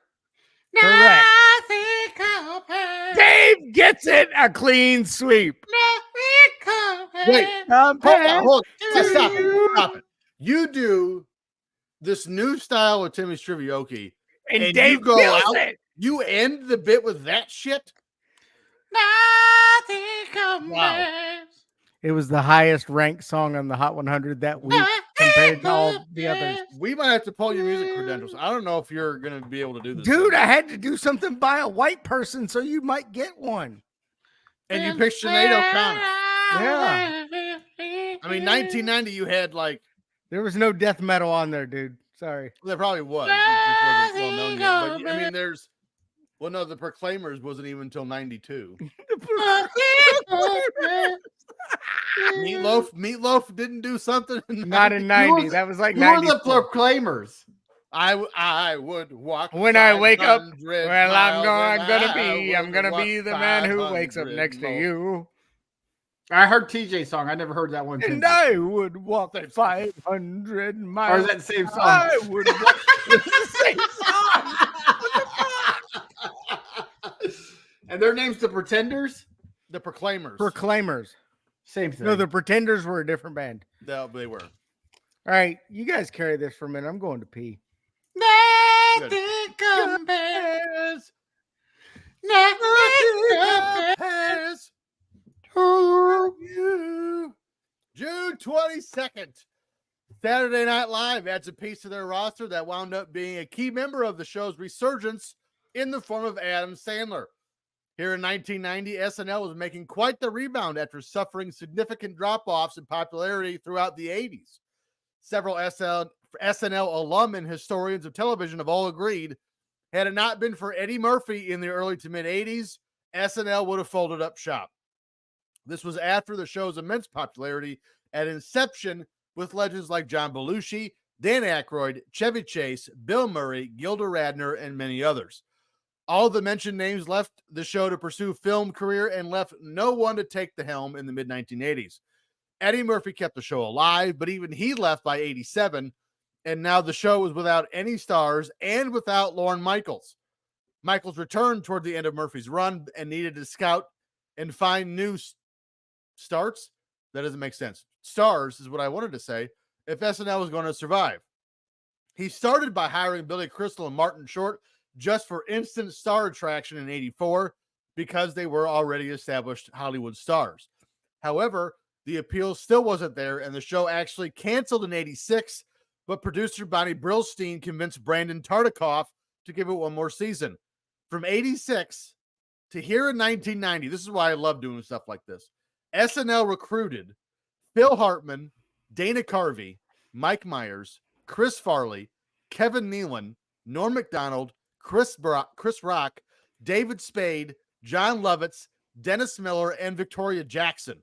Correct. Nothing compares. Dave gets it. A clean sweep. Wait, Compared hold on. to Stop it. you. Stop it. You do this new style with Timmy Strivioki, And, and Dave you go kills out. it. You end the bit with that shit. Nothing compares. Wow. It was the highest ranked song on the Hot 100 that week compared to all the others. We might have to pull your music credentials. I don't know if you're going to be able to do this. Dude, I had to do something by a white person so you might get one. And you picked Sinead O'Connor. Yeah. I mean, 1990, you had like, There was no death metal on there, dude. Sorry. well, there probably was. It just wasn't well known yet. But I mean, there's, well, no, the Proclaimers wasn't even until 92. Meatloaf didn't do something. Not in 90. That was like Who are 90. the Proclaimers? I would walk. When I wake up, 500 Well, I'm miles gonna an be. hour, I'm gonna walk be the man who wakes up 500 next to more. you. I heard TJ's song. I never heard that one. And I would walk 500 Or miles. is that the same song? I would walk. It's the same song. And their name's the Pretenders? The Proclaimers. Proclaimers. Same thing. No, the Pretenders were a different band. No, they were. All right, you guys carry this for a minute. I'm going to pee. Nothing compares. Compares to you. June 22nd. Saturday Night Live adds a piece to their roster that wound up being a key member of the show's resurgence in the form of Adam Sandler. Here in 1990, SNL was making quite the rebound after suffering significant drop-offs in popularity throughout the 80s. Several SNL alum and historians of television have all agreed, had it not been for Eddie Murphy in the early to mid-80s, SNL would have folded up shop. This was after the show's immense popularity at inception with legends like John Belushi, Dan Aykroyd, Chevy Chase, Bill Murray, Gilda Radner, and many others. All the mentioned names left the show to pursue film career and left no one to take the helm in the mid-1980s. Eddie Murphy kept the show alive, but even he left by 87, and now the show was without any stars and without Lorne Michaels. Michaels returned toward the end of Murphy's run and needed to scout and find new starts. That doesn't make sense. Stars is what I wanted to say if SNL was going to survive. He started by hiring Billy Crystal and Martin Short just for instant star attraction in 84 because they were already established Hollywood stars. However, the appeal still wasn't there, and the show actually canceled in 86, but producer Bonnie Brillstein convinced Brandon Tartikoff to give it one more season. From 86 to here in 1990, this is why I love doing stuff like this. SNL recruited Phil Hartman, Dana Carvey, Mike Myers, Chris Farley, Kevin Nealon, Norm Macdonald, Chris Rock, David Spade, John Lovitz, Dennis Miller, and Victoria Jackson.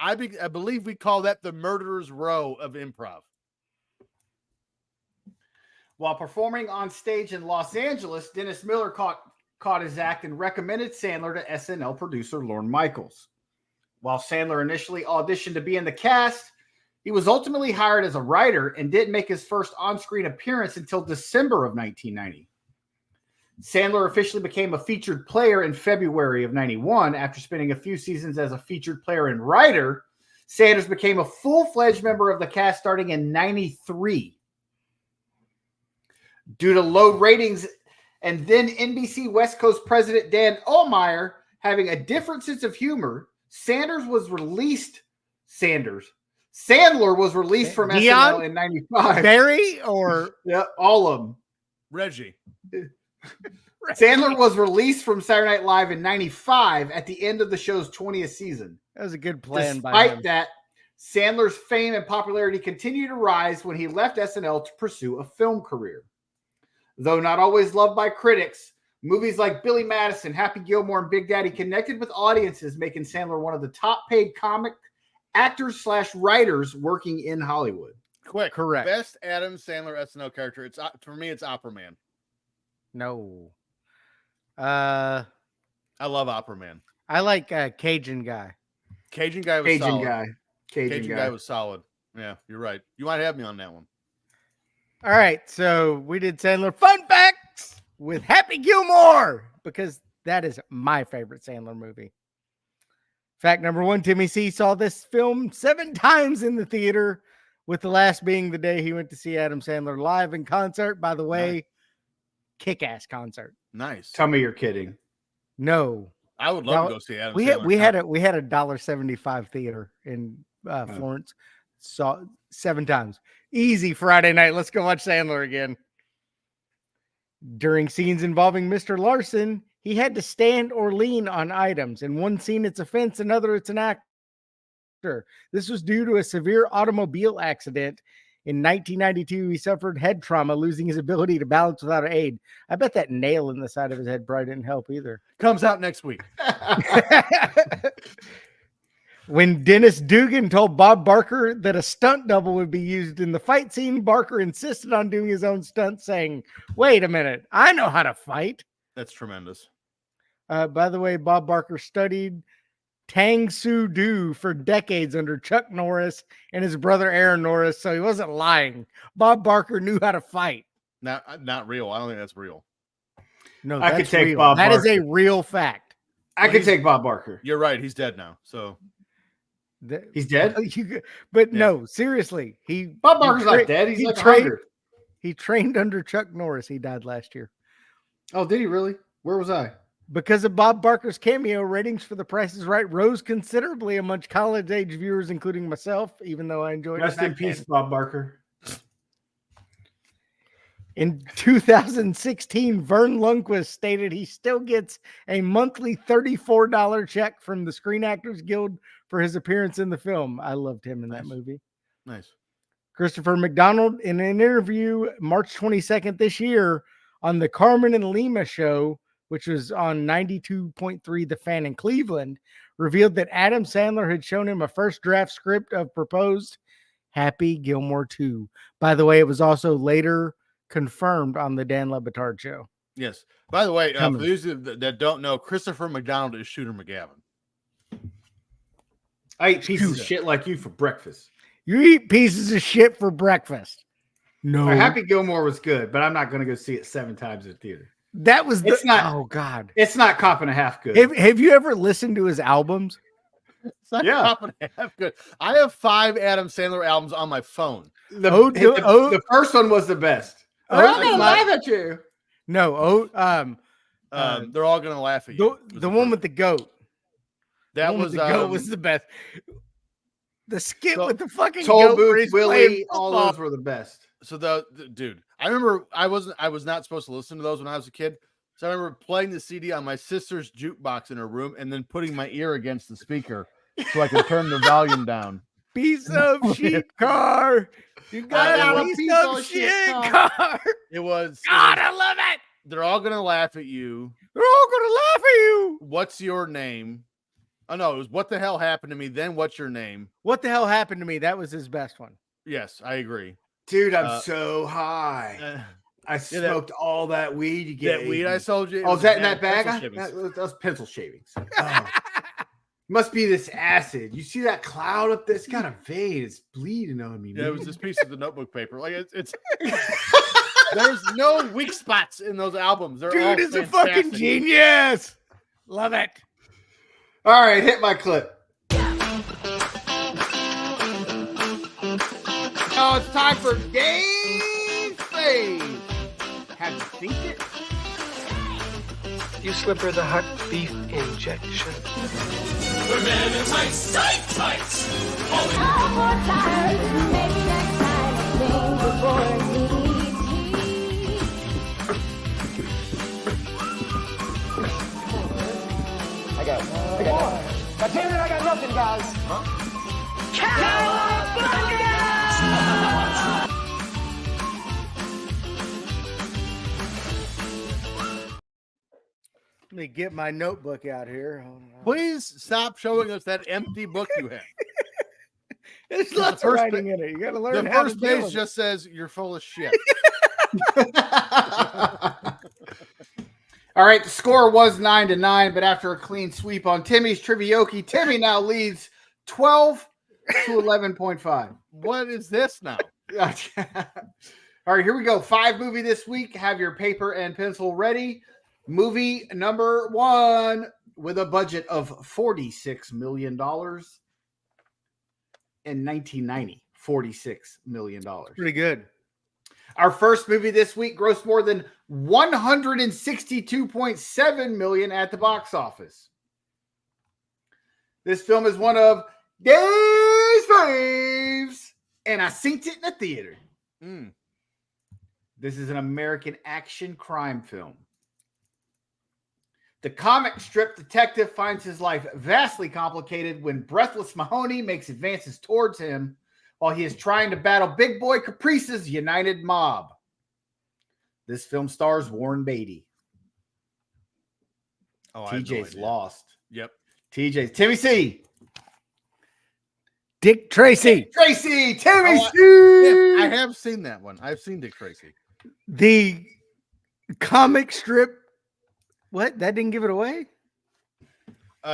I believe we call that the Murderer's Row of improv. While performing on stage in Los Angeles, Dennis Miller caught his act and recommended Sandler to SNL producer Lorne Michaels. While Sandler initially auditioned to be in the cast, he was ultimately hired as a writer and didn't make his first on-screen appearance until December of 1990. Sandler officially became a featured player in February of 91. After spending a few seasons as a featured player and writer, Sanders became a full-fledged member of the cast starting in 93. Due to low ratings and then NBC West Coast president Dan Ohlmeyer having a different sense of humor, Sandler was released from SNL in 95. Barry or Yeah, all of them. Reggie. Sandler was released from Saturday Night Live in 95 at the end of the show's 20th season. that was a good plan by Despite him. that, Sandler's fame and popularity continued to rise when he left SNL to pursue a film career. Though not always loved by critics, movies like Billy Madison, Happy Gilmore, and Big Daddy connected with audiences, making Sandler one of the top-paid comic actors/writers working in Hollywood. Quick, Correct. Best Adam Sandler SNL character. It's for me. It's Opera Man. No. I love Opera Man. I like Cajun guy. Cajun guy was Cajun solid. guy. Cajun guy was solid. Yeah, you're right. You might have me on that one. All right, so we did Sandler fun facts with Happy Gilmore because that is my favorite Sandler movie. Fact number 1, Timmy C saw this film 7 times in the theater, with the last being the day he went to see Adam Sandler live in concert. By the way, kick-ass concert. Nice. Tell me you're kidding. No. I would love Now, to go see Adam We Sandler. had a $1.75 theater in Florence. Saw 7 times. Easy Friday night. Let's go watch Sandler again. During scenes involving Mr. Larson, he had to stand or lean on items. In one scene, it's a fence. Another, it's an actor. This was due to a severe automobile accident. In 1992, he suffered head trauma, losing his ability to balance without aid. I bet that nail in the side of his head probably didn't help either. Comes out next week. When Dennis Dugan told Bob Barker that a stunt double would be used in the fight scene, Barker insisted on doing his own stunt, saying, "Wait a minute, I know how to fight." That's tremendous. By the way, Bob Barker studied Tang Soo Do for decades under Chuck Norris and his brother Aaron Norris, so he wasn't lying. Bob Barker knew how to fight. Not real. I don't think that's real. No, I that's could take real. Bob That is a Barker. real fact. I could take Bob Barker. You're right. He's dead now. So He's dead? But Yeah. no, seriously, Bob Barker's not dead. He's like 100. He trained under Chuck Norris. He died last year. Oh, did he really? Where was I? Because of Bob Barker's cameo, ratings for The Price is Right rose considerably among college-age viewers, including myself, even though I enjoyed Rest it. in peace, Bob Barker. In 2016, Vern Lundquist stated he still gets a monthly $34 check from the Screen Actors Guild for his appearance in the film. I loved him in that movie. nice. Christopher McDonald, in an interview March 22nd this year on the Carmen and Lima show, which was on 92.3 The Fan in Cleveland, revealed that Adam Sandler had shown him a first draft script of proposed Happy Gilmore 2. By the way, it was also later confirmed on the Dan Le Batard show. Yes. By the way, for Coming. those that don't know, Christopher McDonald is Shooter McGavin. I eat pieces of shit like you for breakfast. You eat pieces of shit for breakfast. No. Happy Gilmore was good, but I'm not going to go see it 7 times in the theater. That was It's not- oh God. It's not cop and a half good. Have you ever listened to his albums? It's not Yeah. top and a half good. I have 5 Adam Sandler albums on my phone. The first one was the best. Oh, I'm going to my- laugh at you. No, They're all gonna laugh at you. the one with the goat. that The one was with the goat was the best. The skit So- with the fucking Toll goat where Booth, he's Willie, playing all football. those were the best. so the dude. I remember I was not supposed to listen to those when I was a kid. So I remember playing the CD on my sister's jukebox in her room and then putting my ear against the speaker so I could turn the volume down. Piece of shit car. You got got a piece of shit car. It was God, I love it. they're all gonna laugh at you. They're all gonna laugh at you. What's your name? Oh no, it was what the hell happened to me? Then what's your name? What the hell happened to me? That was his best one. Yes, I agree. Dude, I'm so high. Uh, I smoked all that weed you that gave weed me. I sold you. it Oh, was is that in a that bag? pencil shavings. That was pencil shavings. Oh. Must be this acid. You see that cloud up there? It's kind of fade. It's bleeding on me. Yeah, it was man. this piece of the notebook paper. Like it's there's no weak spots in those albums. They're all Dude is a fantastic. fucking genius. Love it. All right, hit my clip. Oh, it's time for Game Fave. Have you seen it? You slip her the hot beef injection. I got nothing, guys. Huh? me get my notebook out here. Hold on. Please stop showing us that empty book you have. There's the lots of first writing in it. You got to learn The how first to deal page with just says you're full of shit. All right, the score was 9-9, but after a clean sweep on Timmy's Trivioki, Timmy now leads 12 to 11.5. What is this now? All right, here we go. 5 movie this week. Have your paper and pencil ready. Movie number 1 with a budget of $46 million in 1990. $46 million. Pretty good. Our first movie this week grossed more than $162.7 million at the box office. This film is one of Dave's faves, and I seen it in the theater. This is an American action crime film. The comic strip detective finds his life vastly complicated when Breathless Mahoney makes advances towards him while he is trying to battle Big Boy Caprice's United Mob. This film stars Warren Beatty. Oh, I have no TJ's idea. lost. Yep. TJ's Timmy C. Dick Tracy. Tracy. Timmy Oh, C. I have seen that one. I've seen Dick Tracy. The comic strip. What? That didn't give it away?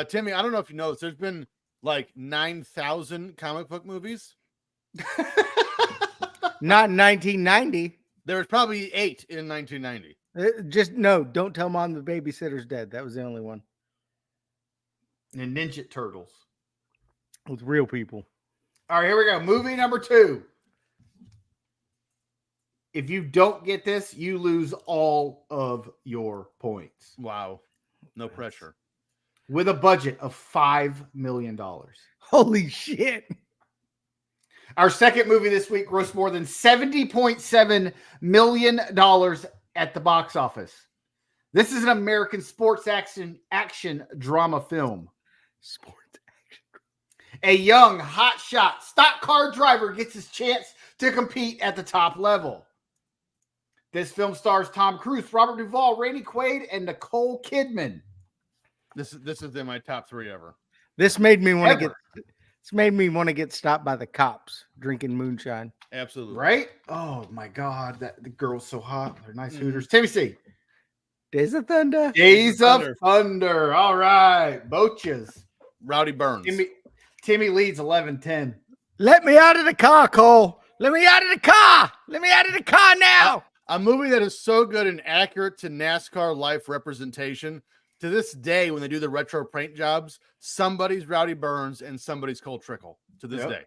Timmy, I don't know if you know this. There's been like 9,000 comic book movies. Not in 1990. There was probably 8 in 1990. Just no, don't tell mom the babysitter's dead. That was the only one And Ninja Turtles. with real people. All right, here we go. Movie number 2. If you don't get this, you lose all of your points. Wow. No pressure. With a budget of $5 million. Holy shit. Our second movie this week grossed more than $70.7 million at the box office. This is an American sports action drama film. Sports action. A young, hotshot stock car driver gets his chance to compete at the top level. This film stars Tom Cruise, Robert Duvall, Randy Quaid, and Nicole Kidman. This is in my top 3 ever. This made me want to Ever. get. This made me want to get stopped by the cops drinking moonshine. Absolutely. Right? Oh my God, the girl's so hot. They're nice Mhm. hooters. Timmy C. Days of Thunder. Days of Thunder. Thunder. All right, Boches. Rowdy Burns. Timmy leads 11-10. Let me out of the car, Cole. Let me out of the car. Let me out of the car now. A movie that is so good and accurate to NASCAR life representation. To this day, when they do the retro paint jobs, somebody's Rowdy Burns and somebody's Cole Trickle. To this Yep. day.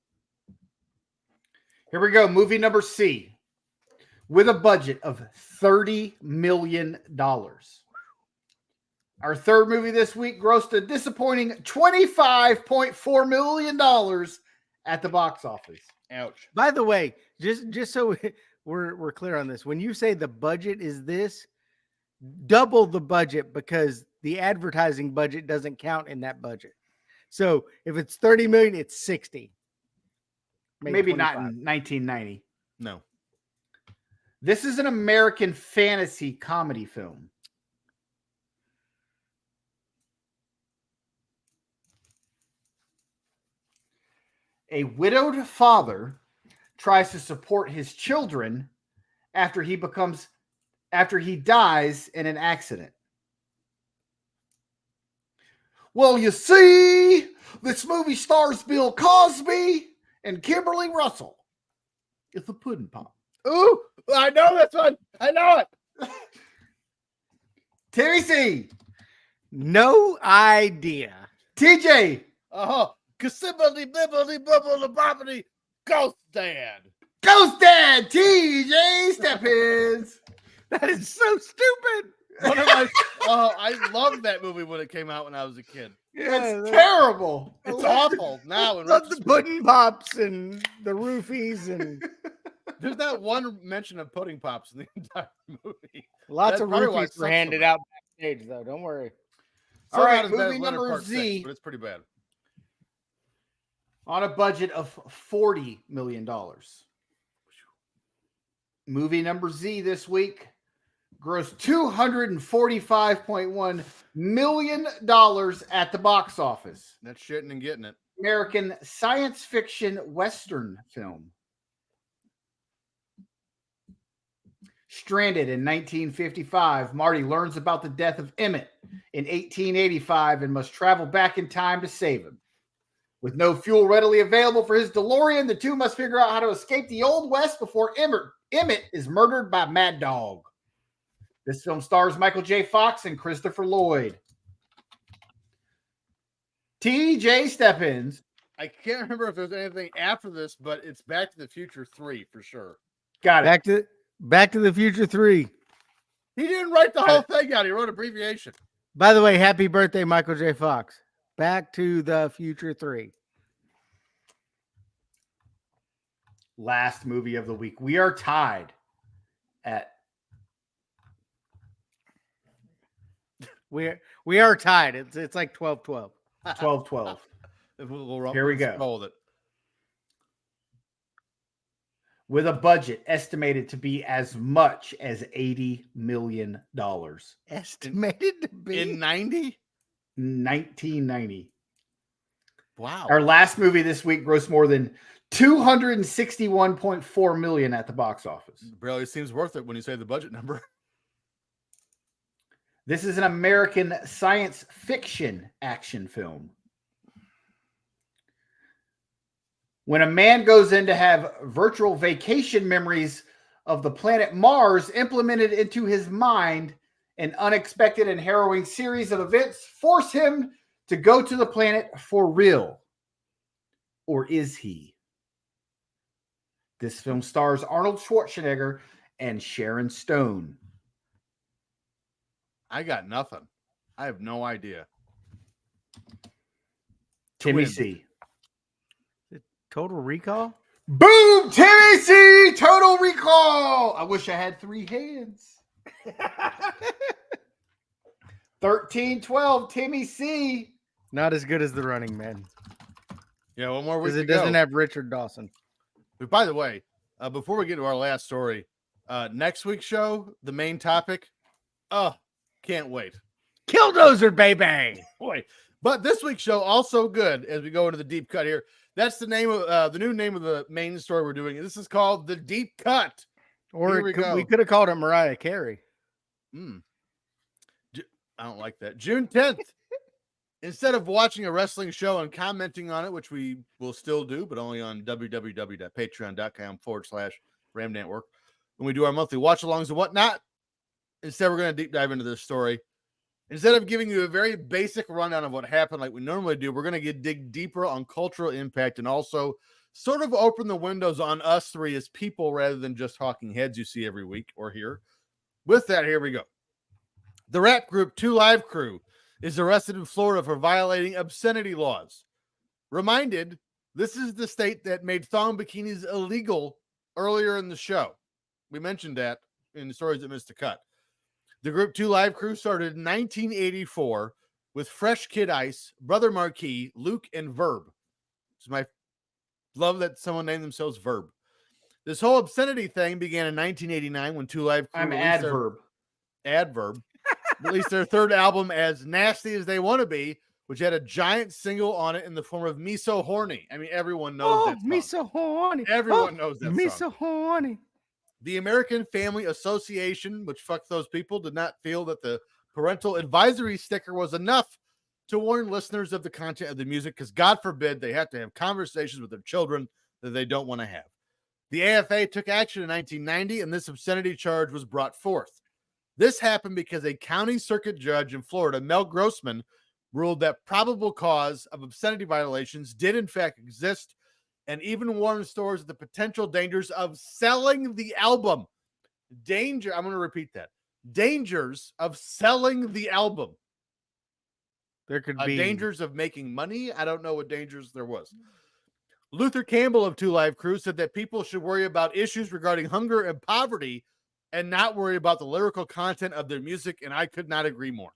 Here we go. Movie number C. With a budget of $30 million. Our third movie this week grossed a disappointing $25.4 million at the box office. Ouch. By the way, just so we're clear on this, when you say the budget is this, double the budget because the advertising budget doesn't count in that budget. So if it's 30 million, it's 60. Maybe not in 25. 1990. No. This is an American fantasy comedy film. A widowed father tries to support his children after he dies in an accident. Well, you see, this movie stars Bill Cosby and Kimberly Russell. It's a pudding pop. Ooh, I know this one. I know it. Terry C. No idea. TJ. Oh, Cassibbly Bibbly Bubble Bobbly Ghost Dad. Ghost Dad. TJ Stephens. That is so stupid. One of my, I loved that movie when it came out when I was a kid. It's terrible. It's awful now. In Love the retrospect. pudding pops and the roofies and There's not one mention of pudding pops in the entire movie. lots That's of probably why it roofies were sucks so handed much. out backstage, though. Don't worry. All right, not as bad as movie Leonard number Part Z. 6, but it's pretty bad. On a budget of $40 million. Movie number Z this week grossed $245.1 million at the box office. That's shitting and getting it. American science fiction Western film. Stranded in 1955, Marty learns about the death of Emmett in 1885 and must travel back in time to save him. With no fuel readily available for his DeLorean, the two must figure out how to escape the Old West before Emmett is murdered by Mad Dog. This film stars Michael J. Fox and Christopher Lloyd. T.J. Steppins. I can't remember if there's anything after this, but it's Back to the Future 3 for sure. Got it. Back to the Future 3. He didn't write the whole thing out. He wrote abbreviation. By the way, happy birthday, Michael J. Fox. Back to the Future 3. Last movie of the week. We are tied at. We are tied. It's like 12-12. 12-12. Here we go. Roll with it. With a budget estimated to be as much as $80 million. Estimated to be In 90? 1990. Wow. Our last movie this week grossed more than $261.4 million at the box office. Barely seems worth it when you say the budget number. This is an American science fiction action film. When a man goes in to have virtual vacation memories of the planet Mars implemented into his mind, an unexpected and harrowing series of events force him to go to the planet for real. Or is he? This film stars Arnold Schwarzenegger and Sharon Stone. I got nothing. I have no idea. Timmy Twins. C. Total Recall? Boom! Timmy C! Total Recall! I wish I had 3 hands. 13-12, Timmy C. Not as good as The Running Man. Yeah, one more week Because to it doesn't go. have Richard Dawson. But by the way, before we get to our last story, next week's show, the main topic, can't wait. Killdozer, baby! Boy. But this week's show also good as we go into the deep cut here. That's the name of the new name of the main story we're doing. This is called The Deep Cut. Or Here we go. we could have called it Mariah Carey. I don't like that. June 10th. Instead of watching a wrestling show and commenting on it, which we will still do, but only on www.patreon.com/Ram Network, when we do our monthly watch-alongs and whatnot, instead we're going to deep dive into this story. Instead of giving you a very basic rundown of what happened like we normally do, we're going to dig deeper on cultural impact and also sort of open the windows on us three as people rather than just talking heads you see every week or here. With that, here we go. The rap group 2 Live Crew is arrested in Florida for violating obscenity laws. Reminded, this is the state that made thong bikinis illegal earlier in the show. We mentioned that in the stories that missed a cut. The group 2 Live Crew started in 1984 with Fresh Kid Ice, Brother Marquis, Luke, and Verb. It's my love that someone named themselves Verb. This whole obscenity thing began in 1989 when 2 Live Crew I'm released Adverb released their third album, As Nasty as They Want to Be, which had a giant single on it in the form of Me So Horny. I mean, everyone knows that song. Me so horny. Everyone knows that Me song. so horny. The American Family Association, which fuck those people, did not feel that the parental advisory sticker was enough to warn listeners of the content of the music, because God forbid they have to have conversations with their children that they don't want to have. The AFA took action in 1990, and this obscenity charge was brought forth. This happened because a county circuit judge in Florida, Mel Grossman, ruled that probable cause of obscenity violations did in fact exist, and even warned stores of the potential dangers of selling the album. I'm going to repeat that. Dangers of selling the album. There could be Dangers of making money. I don't know what dangers there was. Luther Campbell of 2 Live Crew said that people should worry about issues regarding hunger and poverty and not worry about the lyrical content of their music, and I could not agree more.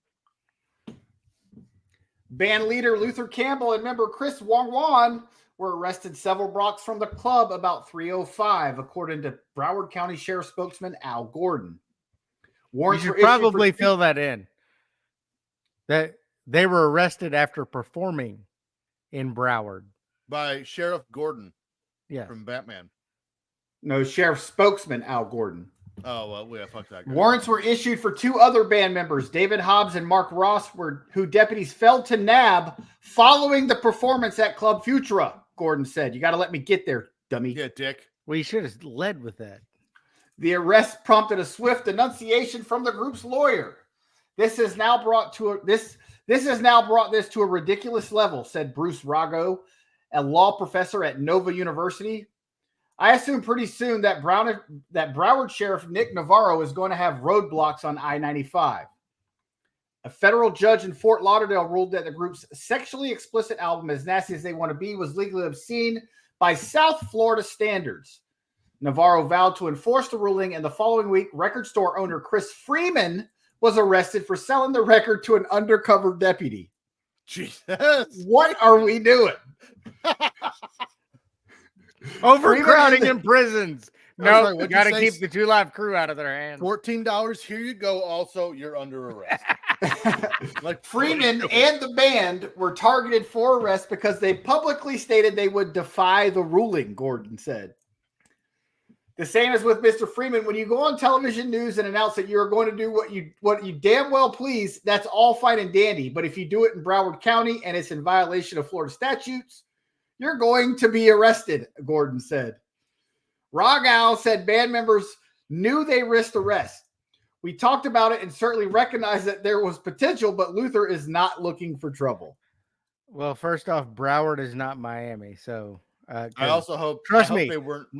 Band leader Luther Campbell and member Chris Wan were arrested several blocks from the club about 3:05, according to Broward County Sheriff spokesman Al Gordon. You Warrants should were issued for probably two- fill that in. That they were arrested after performing in Broward. By Sheriff Gordon Yes. from Batman. No, Sheriff spokesman Al Gordon. Oh, well, yeah, fuck that guy. Warrants were issued for 2 other band members, David Hobbs and Mark Ross, who deputies failed to nab following the performance at Club Futura. Gordon said, "You got to let me get there, dummy." Yeah, dick. We should have led with that. The arrest prompted a swift denunciation from the group's lawyer. This has now brought this to a ridiculous level, said Bruce Rago, a law professor at Nova University. I assume pretty soon that Broward Sheriff Nick Navarro is going to have roadblocks on I-95. A federal judge in Fort Lauderdale ruled that the group's sexually explicit album, As Nasty as They Want to Be, was legally obscene by South Florida standards. Navarro vowed to enforce the ruling, and the following week, record store owner Chris Freeman was arrested for selling the record to an undercover deputy. Jesus. What are we doing? Overcrowding in prisons. I'm No, sorry, what'd you got to say? keep the 2 Live Crew out of their hands. $14. Here you go. Also, you're under arrest. Like Freeman and the band were targeted for arrest because they publicly stated they would defy the ruling, Gordon said. The same as with Mr. Freeman. When you go on television news and announce that you're going to do what you damn well please, that's all fine and dandy. But if you do it in Broward County and it's in violation of Florida statutes, you're going to be arrested, Gordon said. Ragow said band members knew they risked arrest. We talked about it and certainly recognized that there was potential, but Luther is not looking for trouble. Well, first off, Broward is not Miami, so I also hope. Trust I hope me. They weren't. I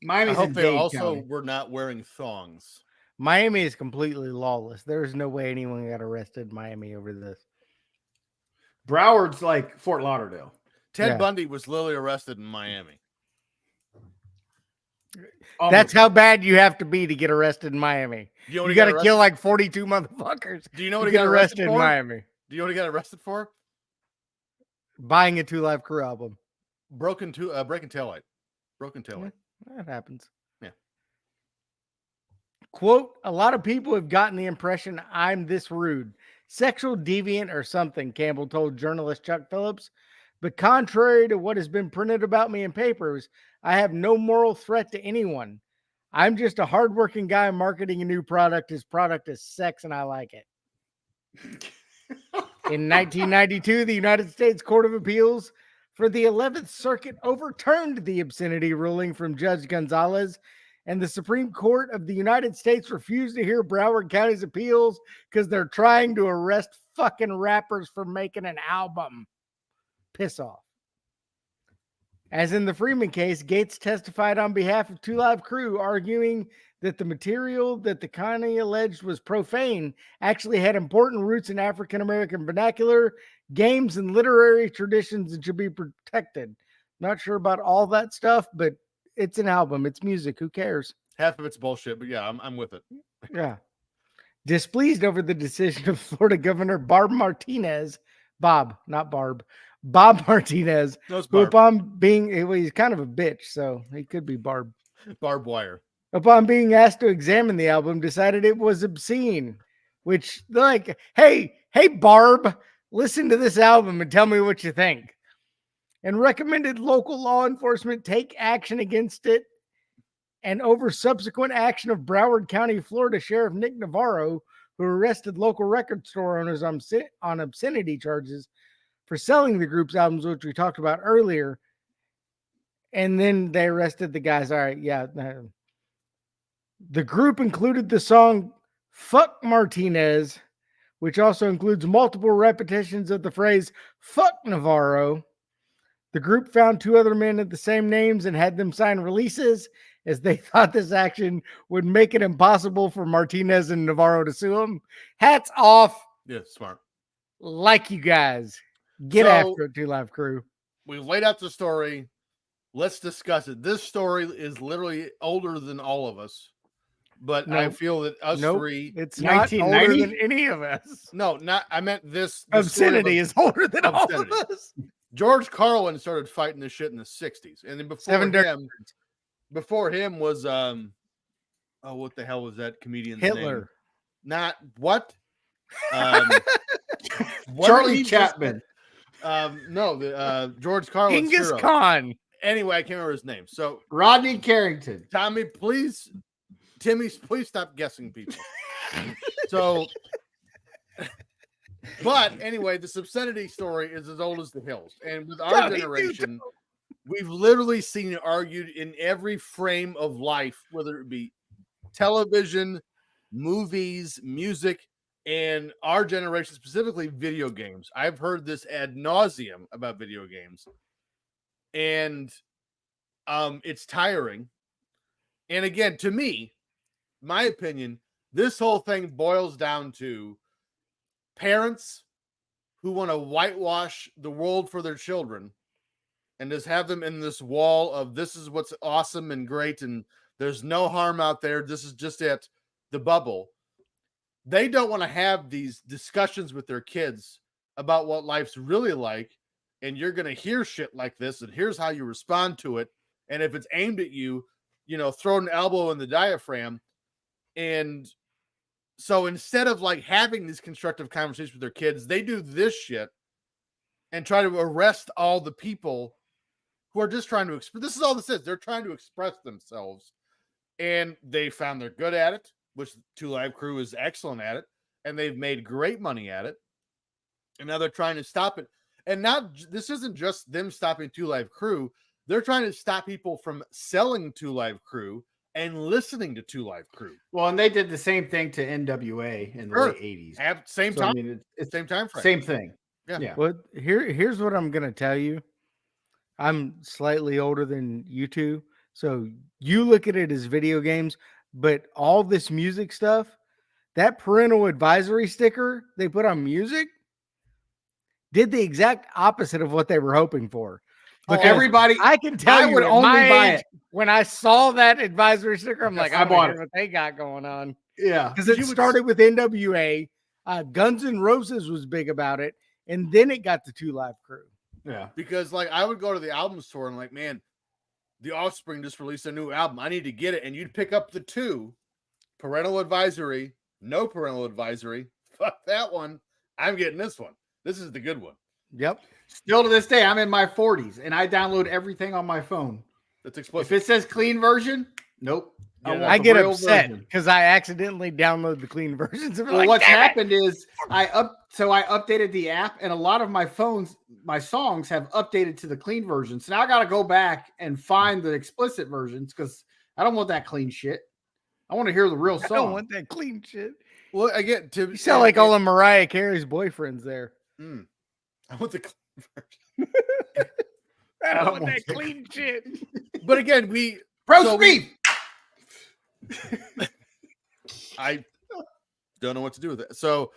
Miami's hope in they Dade also County. were not wearing thongs. Miami is completely lawless. There's no way anyone got arrested in Miami over this. Broward's like Fort Lauderdale. Ted Yeah. Bundy was literally arrested in Miami. That's how bad you have to be to get arrested in Miami. Do you know what You he got to arrested- kill like 42 motherfuckers. Do you know what to he get got arrested arrested in for? Miami. Do you know what he got arrested for? Buying a 2 Live Crew album. Breaking taillight. Broken taillight. That happens. Yeah. Quote, a lot of people have gotten the impression I'm this rude, sexual deviant or something, Campbell told journalist Chuck Phillips. But contrary to what has been printed about me in papers, I have no moral threat to anyone. I'm just a hardworking guy marketing a new product. His product is sex and I like it. In 1992, the United States Court of Appeals for the 11th Circuit overturned the obscenity ruling from Judge Gonzalez, and the Supreme Court of the United States refused to hear Broward County's appeals because they're trying to arrest fucking rappers for making an album. Piss off. As in the Freeman case, Gates testified on behalf of 2 Live Crew, arguing that the material that the county alleged was profane actually had important roots in African American vernacular, games, and literary traditions and should be protected. Not sure about all that stuff, but it's an album. It's music. Who cares? Half of it's bullshit, but yeah, I'm with it. Yeah. Displeased over the decision of Florida Governor Bob Martinez, Bob Martinez, No, it's who Barb. upon being, well, he's kind of a bitch, so he could be Barb. Barbed wire. Upon being asked to examine the album, decided it was obscene, which they're like, hey, Barb, listen to this album and tell me what you think. And recommended local law enforcement take action against it. And over subsequent action of Broward County, Florida Sheriff Nick Navarro, who arrested local record store owners on obscenity charges for selling the group's albums, which we talked about earlier. And then they arrested the guys. All right, yeah. The group included the song Fuck Martinez, which also includes multiple repetitions of the phrase Fuck Navarro. The group found 2 other men of the same names and had them sign releases, as they thought this action would make it impossible for Martinez and Navarro to sue him. Hats off. Yeah, smart. Like you guys. Get So- after it, 2 Live Crew. We've laid out the story. Let's discuss it. This story is literally older than all of us, but I Nope. feel that us Nope. three. It's not older 1990? than any of us. No, not. I meant this. the story of Obscenity is older than all of Obscenity. us. George Carlin started fighting this shit in the 60s. And then before him was what the hell was that comedian's name? Hitler. not what? What did Charlie he just- Chapman. No, the George Carlin. Genghis Khan. Anyway, I can't remember his name. So Rodney Carrington. Timmy, please stop guessing people. So, but anyway, the obscenity story is as old as the hills, and with our Tommy, generation, we've literally seen it argued in every frame of life, whether it be television, movies, music, and our generation specifically video games. I've heard this ad nauseum about video games, and it's tiring. And again, to me, my opinion, this whole thing boils down to parents who want to whitewash the world for their children and just have them in this wall of this is what's awesome and great and there's no harm out there. This is just it, the bubble. They don't want to have these discussions with their kids about what life's really like. And you're going to hear shit like this. And here's how you respond to it. And if it's aimed at you, throw an elbow in the diaphragm. And so instead of like having these constructive conversations with their kids, they do this shit and try to arrest all the people who are just trying to express. This is all this is. They're trying to express themselves. And they found they're good at it, which 2 Live Crew is excellent at it. And they've made great money at it. And now they're trying to stop it. And now this isn't just them stopping 2 Live Crew. They're trying to stop people from selling 2 Live Crew and listening to 2 Live Crew. Well, and they did the same thing to NWA in the Sure. late 80s. At same So, time, I mean, it's same time frame. same thing. Yeah. Yeah. Well, here's what I'm gonna tell you. I'm slightly older than you two, so you look at it as video games, but all this music stuff, that parental advisory sticker they put on music, did the exact opposite of what they were hoping for. But Because everybody, I can tell I you would at only my buy age, it. when I saw that advisory sticker. I'm like, I I bought bought it. what they got going on. yeah. Because it You would- started with NWA, Guns N' Roses was big about it, and then it got to 2 Live Crew. Yeah. Because like I would go to the album store and like, man, the Offspring just released a new album. I need to get it. And you'd pick up the 2 parental advisory, no parental advisory. Fuck that one. I'm getting this one. This is the good one. Yep. Still to this day, I'm in my 40s and I download everything on my phone. That's If explicit. it says clean version, nope. Yeah, want I the get real upset version. because I accidentally download the clean versions of it. Well, Like, what's "Damn it!" happened is I updated the app, and a lot of my songs have updated to the clean version. So now I got to go back and find the explicit versions because I don't want that clean shit. I want to hear the real I song. don't want that clean shit. Well, again, to You sound like all of Mariah Carey's boyfriends there. I want the I don't don't want want that that. clean shit. but again, we Roast so beef. I don't know what to do with it. So,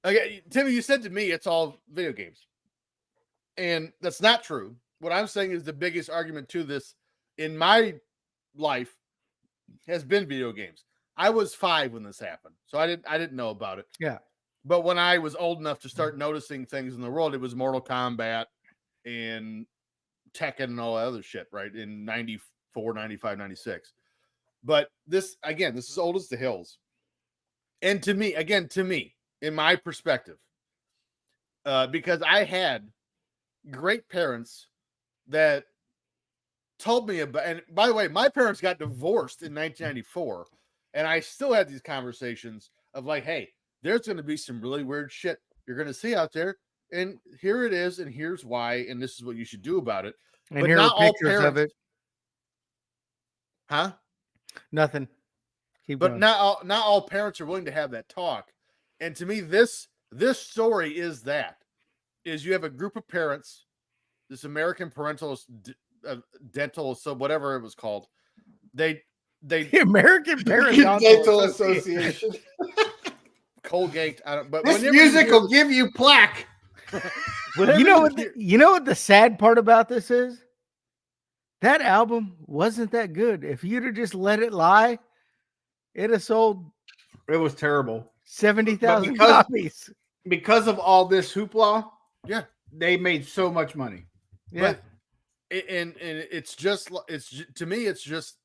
okay, Timmy, you said to me it's all video games, and that's not true. What I'm saying is the biggest argument to this in my life has been video games. I was 5 when this happened, so I didn't know about it. Yeah. But when I was old enough to start noticing things in the world, it was Mortal Kombat and Tekken and all that other shit, right? In 94, 95, 96. But this is old as the hills. And to me, in my perspective, because I had great parents that told me about, and by the way, my parents got divorced in 1994, and I still had these conversations of like, hey, there's going to be some really weird shit you're going to see out there, and here it is, and here's why, and this is what you should do about it. And But here not are all pictures of parents- it. Huh? Nothing. Keep But going. not all parents are willing to have that talk. And to me, this story is you have a group of parents, this American Parental Dental, so whatever it was called, they the American Parental Dental Association. Association. Colgate. I don't. But This whenever music you will give you plaque. whenever You know hear- what the sad part about this is? That album wasn't that good. If you'd have just let it lie, it'd have sold It was terrible 70,000 because- copies. because of all this hoopla. Yeah. They made so much money. Yeah. and it's to me, it's just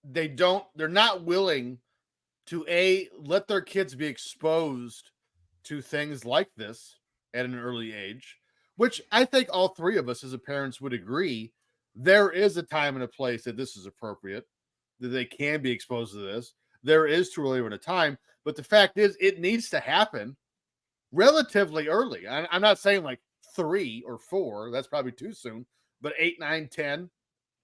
they're not willing to let their kids be exposed to things like this at an early age, which I think all three of us as parents would agree there is a time and a place that this is appropriate, that they can be exposed to this. There is too early of a time, but the fact is it needs to happen relatively early. I'm not saying like 3 or 4, that's probably too soon, but 8, 9, 10,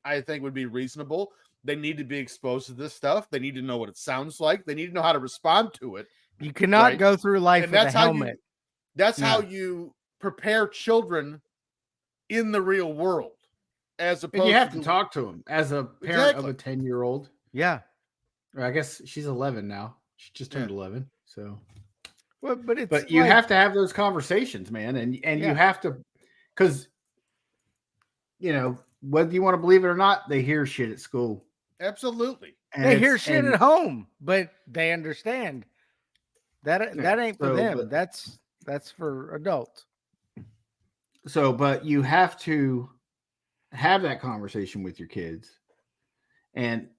I think would be reasonable. They need to be exposed to this stuff. They need to know what it sounds like. They need to know how to respond to it. You cannot Right. go through life And with a that's how helmet. That's No. how you prepare children in the real world, as opposed And you have to to talk to them as a parent of Exactly. a 10-year-old. Yeah. Or I guess she's 11 now. She just turned Yeah. 11. So, Well, but it's but you like- have to have those conversations, man. And Yeah. you have to, because, whether you want to believe it or not, they hear shit at school. Absolutely. And they it's- hear shit and- at home, but they understand that that ain't for so, them. but- That's for adults. So, but you have to have that conversation with your kids. And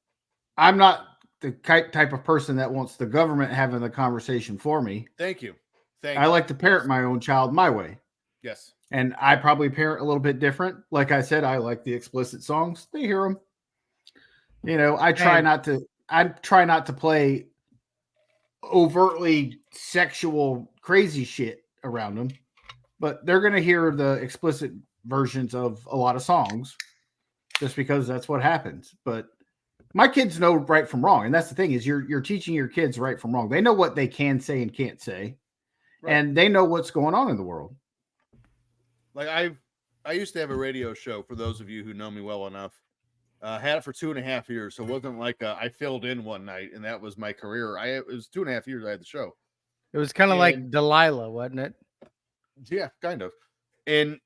I'm not the type of person that wants the government having the conversation for me. Thank you. Thank I you. like to parent my own child my way. Yes. And I probably parent a little bit different. Like I said, I like the explicit songs. They hear them. I try Hey. not to play overtly sexual crazy shit around them, but they're going to hear the explicit versions of a lot of songs just because that's what happens. But my kids know right from wrong. And that's the thing is you're teaching your kids right from wrong. They know what they can say and can't say. Right. And they know what's going on in the world. Like I used to have a radio show, for those of you who know me well enough. Had it for 2.5 years. So it wasn't like I filled in one night and that was my career. It was 2.5 years I had the show. It was kind of like And- Delilah, wasn't it? Yeah, kind of. And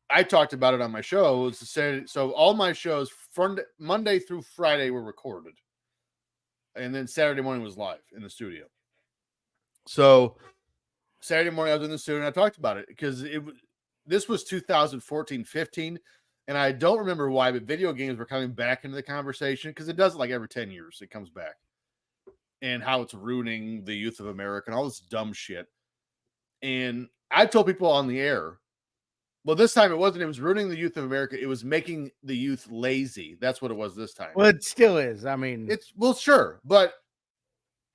I talked about it on my show. It was so all my shows from Monday through Friday were recorded. And then Saturday morning was live in the studio. So Saturday morning I was in the studio and I talked about it because this was 2014-15. And I don't remember why, but video games were coming back into the conversation because it does it like every 10 years. It comes back. And how it's ruining the youth of America and all this dumb shit. And I told people on the air, well, this time it wasn't. It was ruining the youth of America. It was making the youth lazy. That's what it was this time. Well, it still is. I mean, Sure. But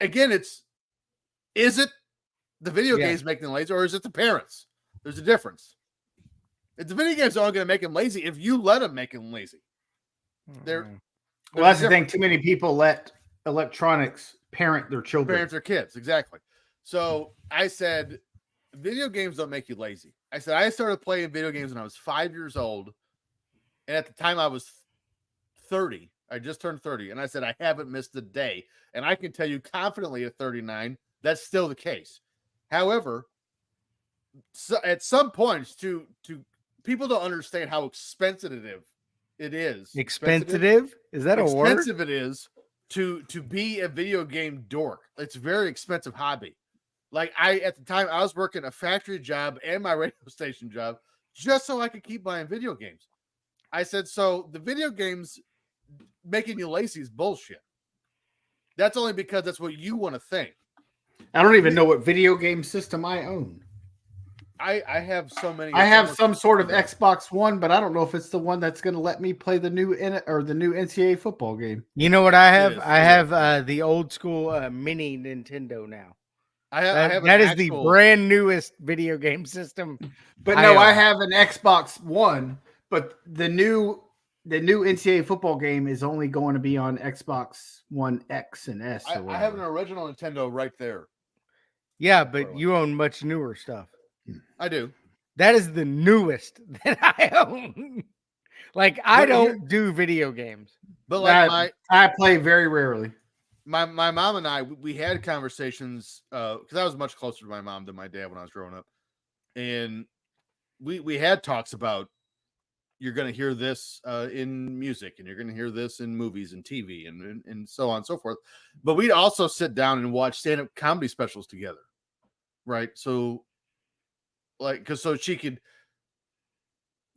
again, is it the video Yeah. games making them lazy or is it the parents? There's a difference. If the video games aren't going to make them lazy, if you let them make them lazy, they're Well, that's the thing. Too many people let electronics parent their children. parents or kids, exactly. So I said, video games don't make you lazy. I said I started playing video games when I was 5 years old, and at the time I was 30. I just turned 30, and I said I haven't missed a day, and I can tell you confidently at 39 that's still the case. However, so at some points, to people don't understand how expensive it is. expensive. Is that a word? Expensive it is to be a video game dork. It's a very expensive hobby. Like at the time I was working a factory job and my radio station job just so I could keep buying video games. I said, so the video games making you lazy is bullshit. That's only because that's what you want to think. I don't even know what video game system I own. I have so many. I have some sort of Xbox One, but I don't know if it's the one that's going to let me play the new NCAA football game. You know what I have? is, I it have the old school mini Nintendo now. I have That an is the actual- brand newest video game system. But I no, own. I have an Xbox One, but the new NCAA football game is only going to be on Xbox One X and S. or I have an whatever. original Nintendo right there. Yeah, but you own much newer stuff. I do. That is the newest that I own. Like I But don't do video games. But like I play very rarely. my mom and I, we had conversations because I was much closer to my mom than my dad when I was growing up, and we had talks about you're going to hear this in music and you're going to hear this in movies and TV and so on and so forth. But we'd also sit down and watch stand-up comedy specials together, right? So so she could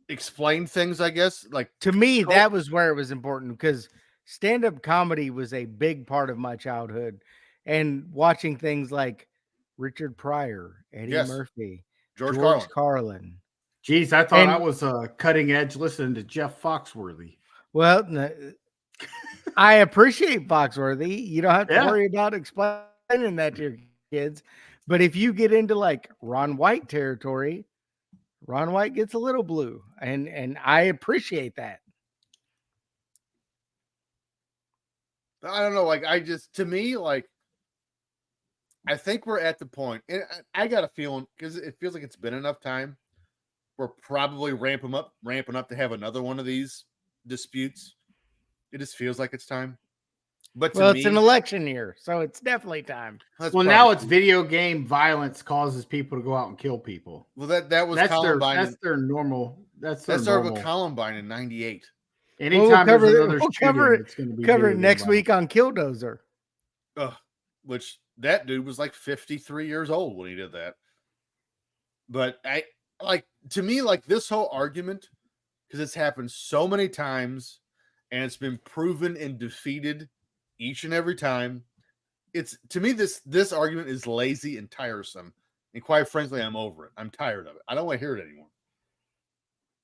explain things, I guess. Like To me, that was where it was important because stand-up comedy was a big part of my childhood. and watching things like Richard Pryor, Eddie Yes. Murphy, George George Carlin. Carlin. Jeez, I thought And- I was cutting edge listening to Jeff Foxworthy. Well, I appreciate Foxworthy. You don't have to Yeah. worry about explaining that to your kids. But if you get into like Ron White territory, Ron White gets a little blue, and I appreciate that. I don't know. Like, to me, like, I think we're at the point, and I got a feeling because it feels like it's been enough time. We're probably ramping up to have another one of these disputes. It just feels like it's time. But to Well, me, it's an election year, so it's definitely time. that's Well, now probably- it's video game violence causes people to go out and kill people. well that was That's Columbine. their normal. That that started with normal. Columbine in '98. Anytime cover there's it- another we'll shooting, cover it- it's going to be Cover video it game next violence. week on Killdozer. Which that dude was like 53 years old when he did that. But to me, like this whole argument, because it's happened so many times and it's been proven and defeated each and every time. It's to me, this argument is lazy and tiresome. And quite frankly, I'm over it. I'm tired of it. I don't want to hear it anymore.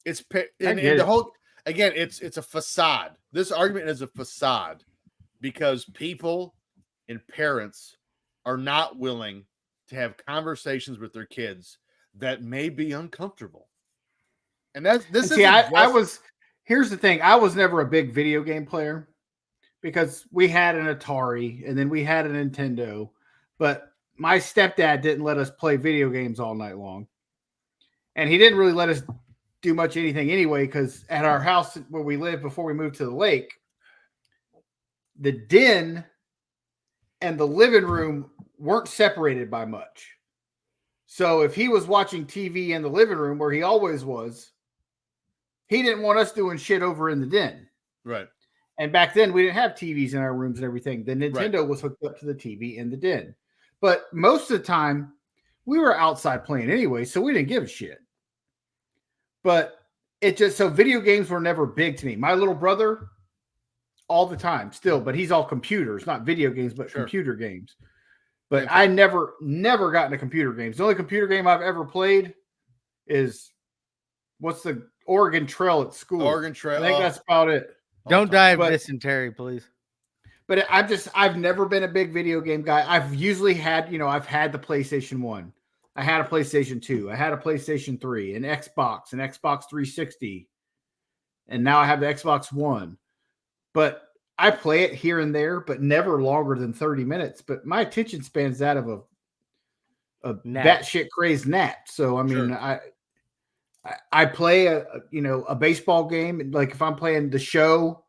And get the it. whole again, it's a facade. This argument is a facade because people and parents are not willing to have conversations with their kids that may be uncomfortable. And that's this And see, isn't I just- was. Here's the thing. I was never a big video game player because we had an Atari and then we had a Nintendo, but my stepdad didn't let us play video games all night long, and he didn't really let us do much anything anyway. Because at our house where we lived before we moved to the lake, the den and the living room weren't separated by much. So if he was watching TV in the living room where he always was, he didn't want us doing shit over in the den. right. And back then we didn't have TVs in our rooms and everything. The Nintendo was hooked up to the TV in the den. But most of the time we were outside playing anyway, so we didn't give a shit. But so video games were never big to me. My little brother, all the time still, but he's all computers, not video games, but Sure. computer games. But Same I never got into computer games. The only computer game I've ever played is what's the Oregon Trail at school. Oregon Trail. I think that's about it. Don't die of But- dysentery, please. But I've never been a big video game guy. I've usually had, I've had the PlayStation 1. I had a PlayStation 2. I had a PlayStation 3, an Xbox, an Xbox 360. And now I have the Xbox One. But I play it here and there, but never longer than 30 minutes. But my attention span's that of a Gnat. batshit crazed gnat. So, I mean, Sure. I play a baseball game. Like if I'm playing the show,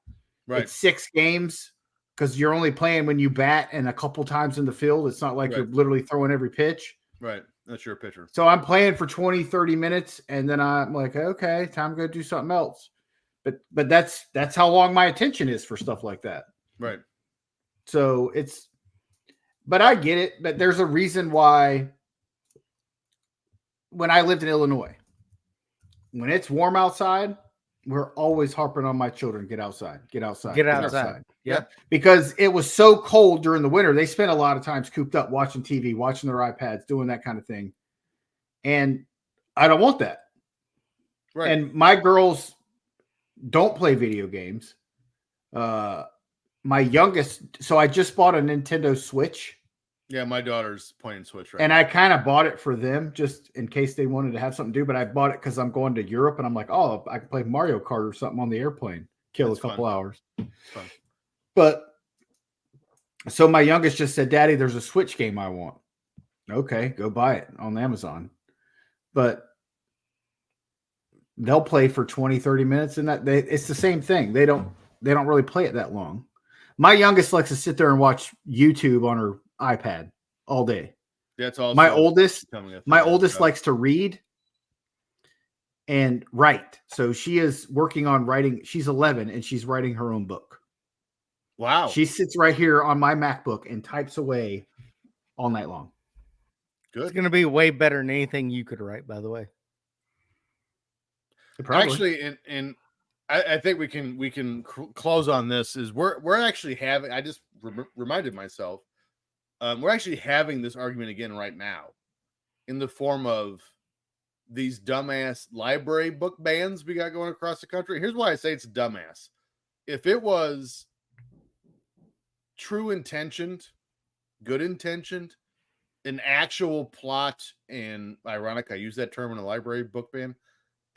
right. it's 6 games because you're only playing when you bat and a couple times in the field. It's not like Right. you're literally throwing every pitch. Right. That's your pitcher. So I'm playing for 20, 30 minutes and then I'm like, okay, time to go do something else. But that's how long my attention is for stuff like that. Right. So but I get it. But there's a reason why when I lived in Illinois, when it's warm outside, we're always harping on my children, get outside, get outside, Get outside. Yeah. Because it was so cold during the winter. They spent a lot of times cooped up watching TV, watching their iPads, doing that kind of thing. And I don't want that. Right. And my girls don't play video games. My youngest, so I just bought a Nintendo Switch. Yeah, my daughter's playing Switch right And now. I kind of bought it for them just in case they wanted to have something to do. But I bought it because I'm going to Europe and I'm like, oh, I can play Mario Kart or something on the airplane, kill That's a couple hours. fun. But so my youngest just said, Daddy, there's a Switch game I want. Okay, go buy it on Amazon. But they'll play for 20, 30 minutes and it's the same thing. They don't really play it that long. My youngest likes to sit there and watch YouTube on her iPad all day. That's all. My oldest coming up. likes to read and write. So she is working on writing. She's 11 and she's writing her own book. Wow. She sits right here on my MacBook and types away all night long. Good. It's going to be way better than anything you could write, by the way. Probably. Actually, and I think we can close on this. Is we're actually having. I just reminded myself We're actually having this argument again right now in the form of these dumbass library book bans we got going across the country. Here's why I say it's dumbass. If it was true intentioned, good intentioned, an actual plot, and ironic, I use that term in a library book ban,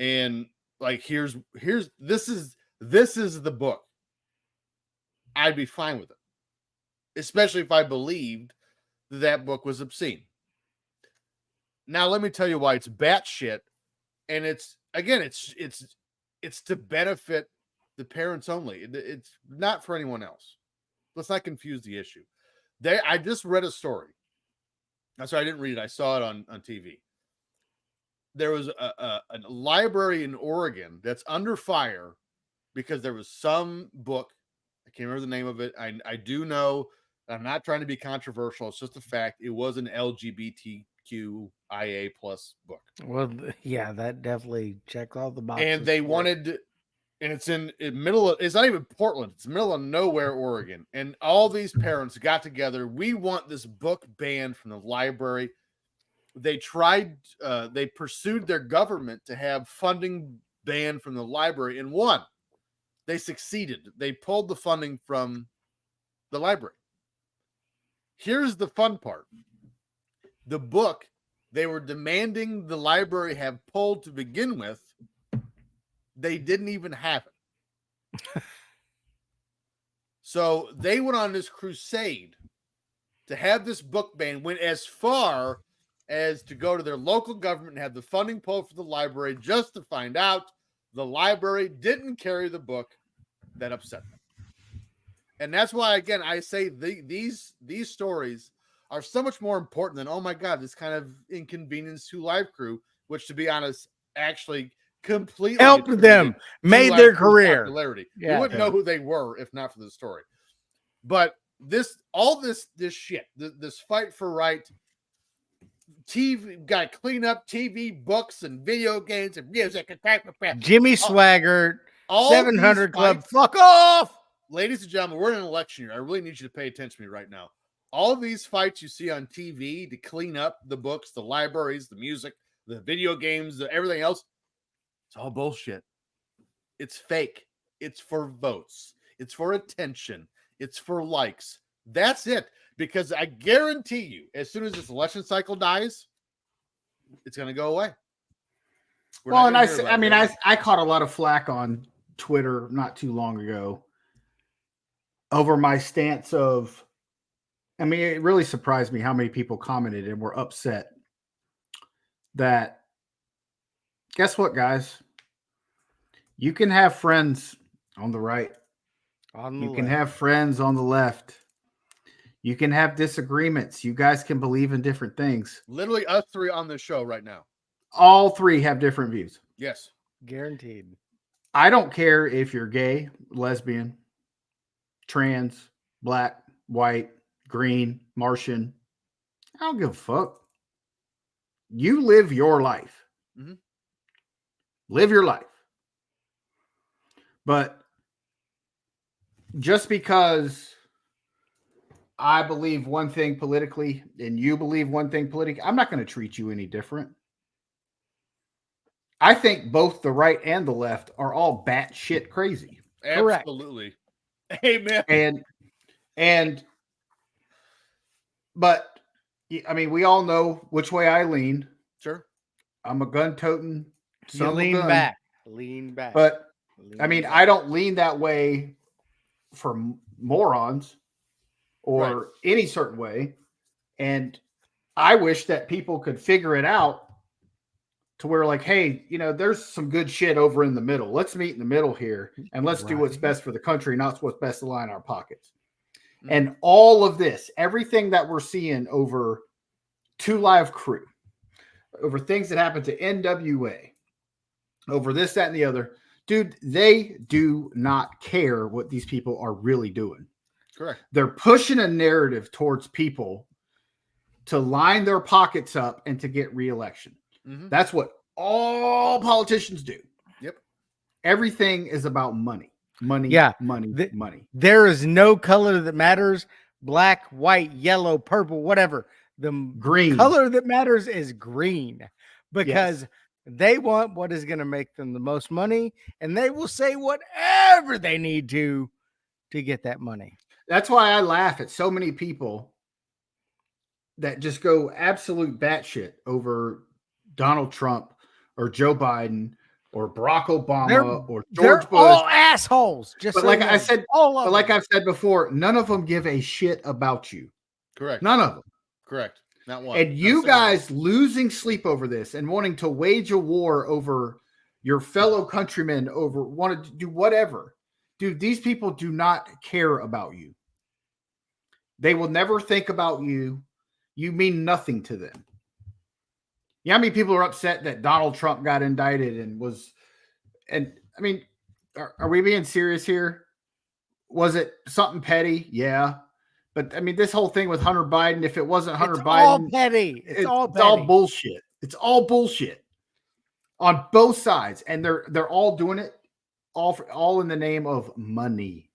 and like here's this is the book, I'd be fine with it. Especially if I believed that book was obscene. Now let me tell you why it's batshit, and it's to benefit the parents only. It's not for anyone else. Let's not confuse the issue. I just read a story. I'm sorry, I didn't read it. I saw it on TV. There was a library in Oregon that's under fire because there was some book. I can't remember the name of it. I do know. I'm not trying to be controversial. It's just a fact. It was an LGBTQIA plus book. Well, yeah, that definitely checks all the boxes. And they wanted, and it's in middle of, it's not even Portland. It's middle of nowhere, Oregon. And all these parents got together. We want this book banned from the library. They tried, they pursued their government to have funding banned from the library and won. They succeeded. They pulled the funding from the library. Here's the fun part. The book they were demanding the library have pulled to begin with, they didn't even have it. So they went on this crusade to have this book ban, went as far as to go to their local government and have the funding pulled for the library just to find out the library didn't carry the book that upset them. And that's why, again, I say these stories are so much more important than, oh my God, this kind of inconvenience to Live Crew, which, to be honest, actually completely helped them, made their career. Popularity. Yeah. You wouldn't know who they were if not for the story. But this shit, this fight for right, TV, got to clean up TV, books, and video games and music and crap. Jimmy Swaggart, all 700 these Club, fights- fuck off. Ladies and gentlemen, we're in an election year. I really need you to pay attention to me right now. All of these fights you see on TV to clean up the books, the libraries, the music, the video games, everything else, it's all bullshit. It's fake. It's for votes. It's for attention. It's for likes. That's it. Because I guarantee you, as soon as this election cycle dies, it's going to go away. Well, and I caught a lot of flack on Twitter not too long ago over my stance of, I mean, it really surprised me how many people commented and were upset that, guess what, guys? You can have friends on the right. You can have friends on the left. You can have disagreements. You guys can believe in different things. Literally us three on this show right now. All three have different views. Yes. Guaranteed. I don't care if you're gay, lesbian, trans, black, white, green, Martian. I don't give a fuck. You live your life. Mm-hmm. Live your life. But just because I believe one thing politically and you believe one thing politically, I'm not going to treat you any different. I think both the right and the left are all batshit crazy. Absolutely. Amen. But I mean, we all know which way I lean. Sure. I'm a gun-toting. You lean back. Lean back. But lean I mean, back. I don't lean that way for morons or any certain way. And I wish that people could figure it out to where, like, hey, you know, there's some good shit over in the middle. Let's meet in the middle here and let's do what's best for the country, not what's best to line our pockets. Mm-hmm. And all of this, everything that we're seeing over 2 Live Crew, over things that happen to NWA, over this, that, and the other, dude, they do not care what these people are really doing. Correct. They're pushing a narrative towards people to line their pockets up and to get reelection. Mm-hmm. That's what all politicians do. Yep. Everything is about money. Money, yeah. money, money. There is no color that matters black, white, yellow, purple, whatever. The Green. color that matters is green because they want what is going to make them the most money, and they will say whatever they need to get that money. That's why I laugh at so many people that just go absolute batshit over Donald Trump or Joe Biden or Barack Obama or They're George Bush. all assholes. Just But so like you I know. said, all of but like them. I've said before, none of them give a shit about you. Correct. None of them. Correct. Not one. And you Not a single guys losing sleep over this and wanting to wage a war over your fellow countrymen, over wanted to do whatever. Dude, these people do not care about you. They will never think about you. You mean nothing to them. You know how many people are upset that Donald Trump got indicted and I mean, are we being serious here? Was it something petty? Yeah. But I mean, this whole thing with Hunter Biden, if it wasn't Hunter It's Biden, all petty. It's all petty. bullshit. It's all bullshit on both sides. And they're all doing it all in the name of money.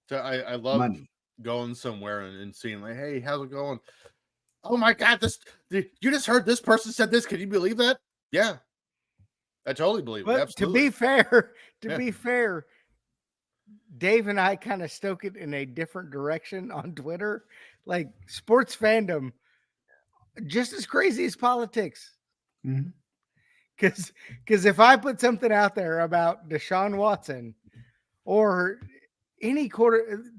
So I love Money. going somewhere and seeing like, hey, how's it going? Oh my God, you just heard this person said this. Can you believe that? Yeah. I totally believe it. But Absolutely. to be fair, Dave and I kind of stoke it in a different direction on Twitter. Like sports fandom, just as crazy as politics. Mhm. Because if I put something out there about Deshaun Watson or any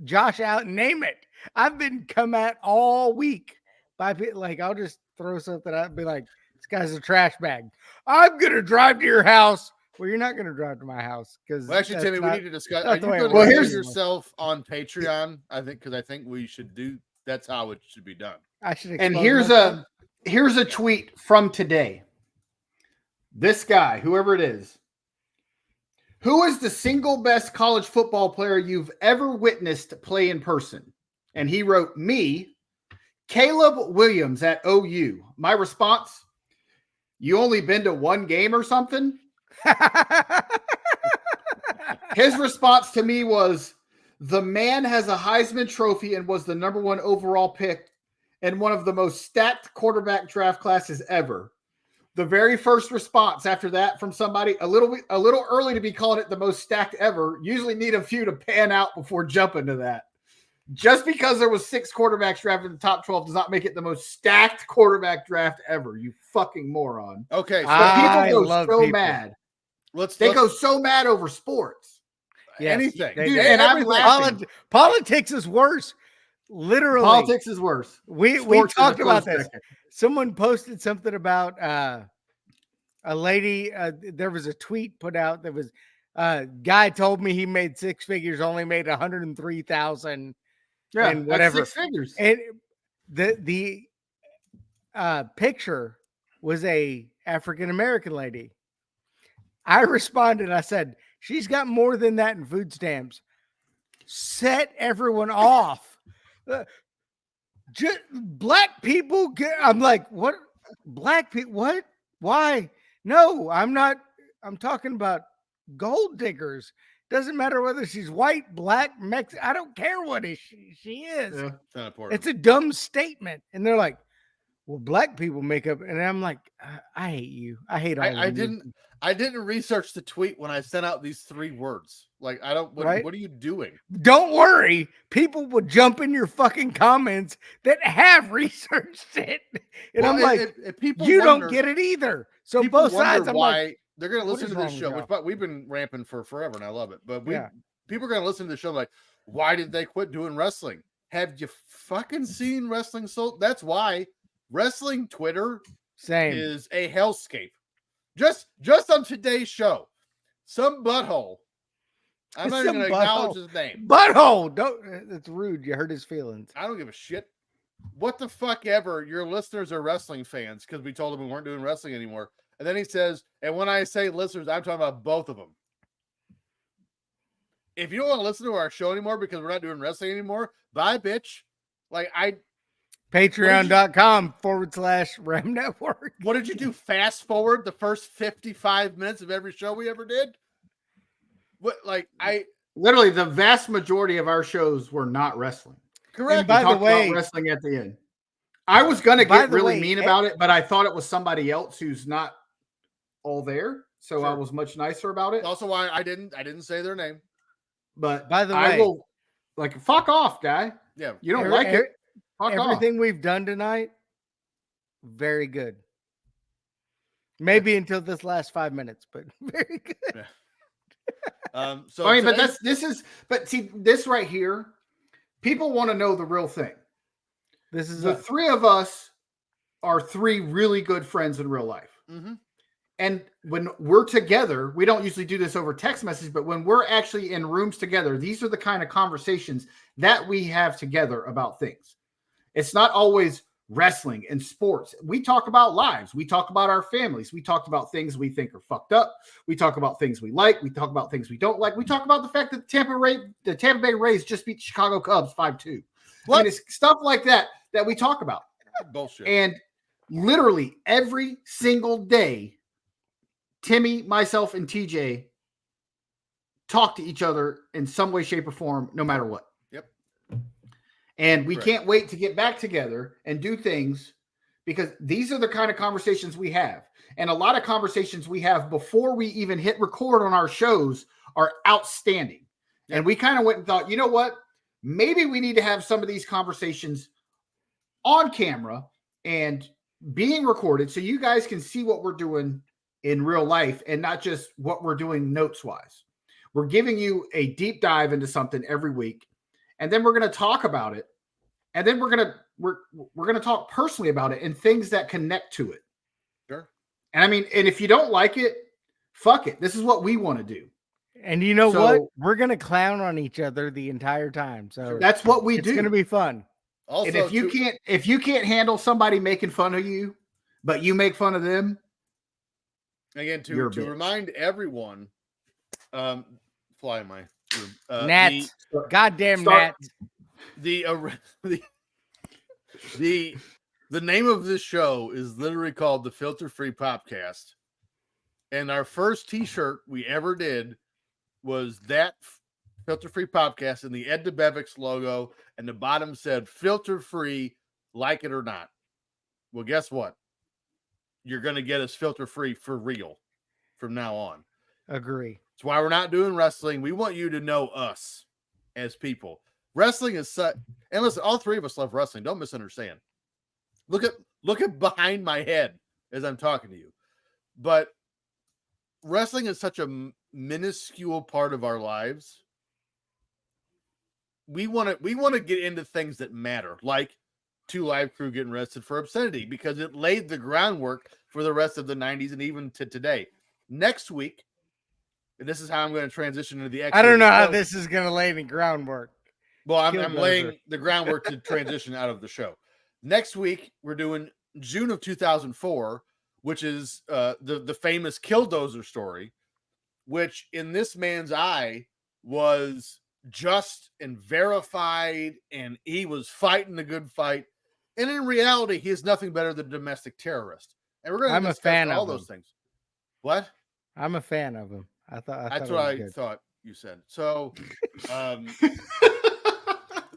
Josh Allen, name it, I've been come at all week by like I'll just throw something out and be like, this guy's a trash bag. I'm gonna drive to your house. Well, you're not gonna drive to my house because Well, actually, Timmy, we need to discuss. Are not you the way it going works. to Well, put here's- yourself on Patreon? Because I think we should do. That's how it should be done. I should. And expose myself. here's a tweet from today. This guy, whoever it is, who is the single best college football player you've ever witnessed play in person? And he wrote, me, Caleb Williams at OU. My response, you only been to one game or something? His response to me was, the man has a Heisman Trophy and was the #1 overall pick in one of the most stacked quarterback draft classes ever. The very first response after that from somebody a little early to be calling it the most stacked ever. Usually need a few to pan out before jumping to that. Just because there was 6 quarterbacks drafted in the top 12 does not make it the most stacked quarterback draft ever. You fucking moron. Okay, so I People go love so people. mad. let's They go so mad over sports. Yes, anything. they Dude, do. and I'm Everything. laughing. Politics is worse. Literally, Politics is worse. We Sports is a talked about close this. second. Someone posted something about a lady. There was a tweet put out that was guy told me he made 6 figures, only made 103,000, Yeah, and that's whatever. 6 figures. and the picture was a African American lady. I responded. I said, "She's got more than that in food stamps." Set everyone off. Just black people I'm like, what? Black people? What? Why? No, I'm not. I'm talking about gold diggers. Doesn't matter whether she's white, black, Mexican. I don't care what she is. Yeah. It's not important. It's a dumb statement. And they're like, well, black people make up. And I'm like, I hate you. I hate all I of you. I didn't research the tweet when I sent out these 3 words. Like, I don't. What, Right? what are you doing? Don't worry. People will jump in your fucking comments that have researched it. And Well, I'm like, if people you wonder, don't get it either. So people both wonder sides, I'm why like, they're going to what listen is to this wrong show, with which but we've been ramping for forever, and I love it. But Yeah. people are going to listen to the show like, why did they quit doing wrestling? Have you fucking seen wrestling? So that's why wrestling Twitter same. is a hellscape. Just on today's show, some butthole. I'm not even Some going to acknowledge butthole. his name. Butthole. Don't. That's rude. You hurt his feelings. I don't give a shit. What the fuck ever. Your listeners are wrestling fans because we told them we weren't doing wrestling anymore. And then he says, and when I say listeners, I'm talking about both of them. If you don't want to listen to our show anymore because we're not doing wrestling anymore, bye, bitch. Like, Patreon.com/Ram Network. what did you do? Fast forward the first 55 minutes of every show we ever did? What, like, Literally, the vast majority of our shows were not wrestling. Correct. And by We the talked way, about wrestling at the end. I was gonna By get the really way, mean about it, but I thought it was somebody else who's not all there, so I Sure. was much nicer about it. Also, why I didn't say their name. But by the I way, will fuck off, guy. Yeah. You don't every- like it? every- Fuck off. everything we've done tonight, very good. Maybe until this last 5 minutes, but very good. So I mean, but today- but see, this right here, people want to know the real thing. This is The three of us are three really good friends in real life. Mhm. And when we're together, we don't usually do this over text message, but when we're actually in rooms together, these are the kind of conversations that we have together about things. It's not always wrestling and sports. We talk about lives. We talk about our families. We talk about things we think are fucked up. We talk about things we like. We talk about things we don't like. We talk about the fact that the Tampa Bay Rays just beat the Chicago Cubs 5-2. I mean, it's stuff like that we talk about. bullshit. And literally every single day, Timmy, myself, and TJ talk to each other in some way, shape, or form, no matter what. Yep. And we Correct. can't wait to get back together and do things because these are the kind of conversations we have. And a lot of conversations we have before we even hit record on our shows are outstanding. Yep. And we kind of went and thought, you know what? Maybe we need to have some of these conversations on camera and being recorded so you guys can see what we're doing in real life and not just what we're doing notes wise. We're giving you a deep dive into something every week, and then we're going to talk about it, and then we're going to talk personally about it and things that connect to it. Sure. And I mean, and if you don't like it, fuck it. This is what we want to do. And you know So- what? We're gonna clown on each other the entire time. So That's what we it's do. gonna be fun. Also, And if you can't handle somebody making fun of you, but you make fun of them, again you're to a bitch. remind everyone, fly in my room. Gnats. Goddamn Start- gnats. The name of this show is literally called the Filter Free Popcast, and our first T-shirt we ever did was that Filter Free Popcast and the Ed DeBevics logo, and the bottom said "Filter Free, like it or not." Well, guess what? You're going to get us filter free for real from now on. Agree. That's why we're not doing wrestling. We want you to know us as people. Wrestling is such, and listen, all three of us love wrestling. Don't misunderstand. Look at behind my head as I'm talking to you. But wrestling is such a minuscule part of our lives. We want to get into things that matter, like Two Live Crew getting arrested for obscenity, because it laid the groundwork for the rest of the 90s and even to today. Next week, and this is how I'm going to transition into the I don't know how show. this is gonna lay the groundwork. Well, I'm Killdozer. laying the groundwork to transition out of the show. Next week, we're doing June of 2004, which is the famous Killdozer story, which in this man's eye was just and verified, and he was fighting the good fight. And in reality, he is nothing better than a domestic terrorist. And we're going I'm to a discuss fan all of those him. things. What? I'm a fan of him. I thought That's it what was I good. thought you said. So,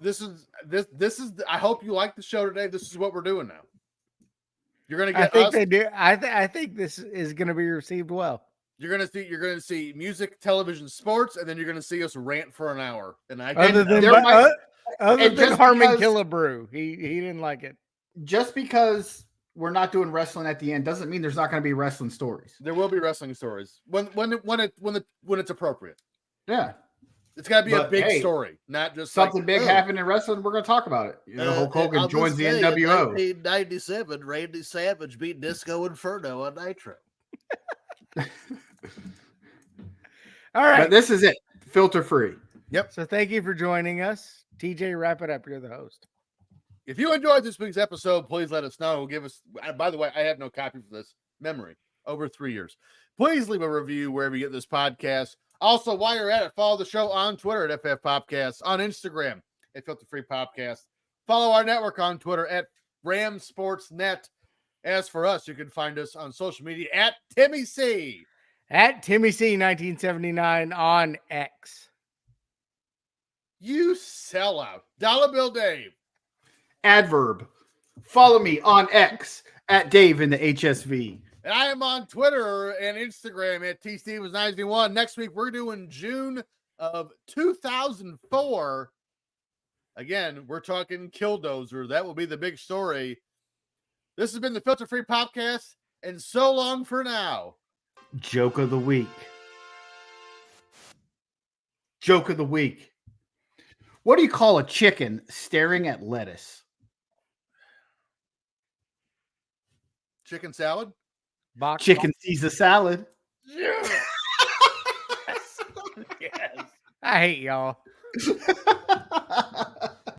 this is I hope you like the show today. This is what we're doing now. You're gonna I get think us. they do. I think this is gonna be received well. You're gonna see music, television, sports, and then you're gonna see us rant for an hour. And I Other than there might- other and than just Harmon because- Killebrew, he didn't like it. just because we're not doing wrestling at the end doesn't mean there's not going to be wrestling stories. there will be wrestling stories when it's appropriate. Yeah. It's got to be a But, big hey, story, not just Something like, big "Oh, happened in wrestling. We're going to talk about it. You know, Hulk Hogan on joins the this day in NWO. 1997, Randy Savage beat Disco Inferno on Nitro. All right. But this is it. Filter free. So thank you for joining us. TJ, wrap it up. You're the host. If you enjoyed this week's episode, please let us know. Give us, by the way, I have no copy for this memory over 3 years. Please leave a review wherever you get this podcast. Also, while you're at it, follow the show on Twitter at FF Popcast, on Instagram at Filter Free Popcast. Follow our network on Twitter at Ram Sports Net. As for us, you can find us on social media at Timmy C. At Timmy C 1979 on X. You sellout. Dollar Bill Dave. Adverb. Follow me on X at Dave in the HSV. And I am on Twitter and Instagram at TStevens91. Next week, we're doing June of 2004. Again, we're talking Killdozer. That will be the big story. This has been the Filter Free Podcast, and so long for now. Joke of the week. Joke of the week. What do you call a chicken staring at lettuce? Chicken salad? Chicken Caesar salad. Yes. I hate y'all.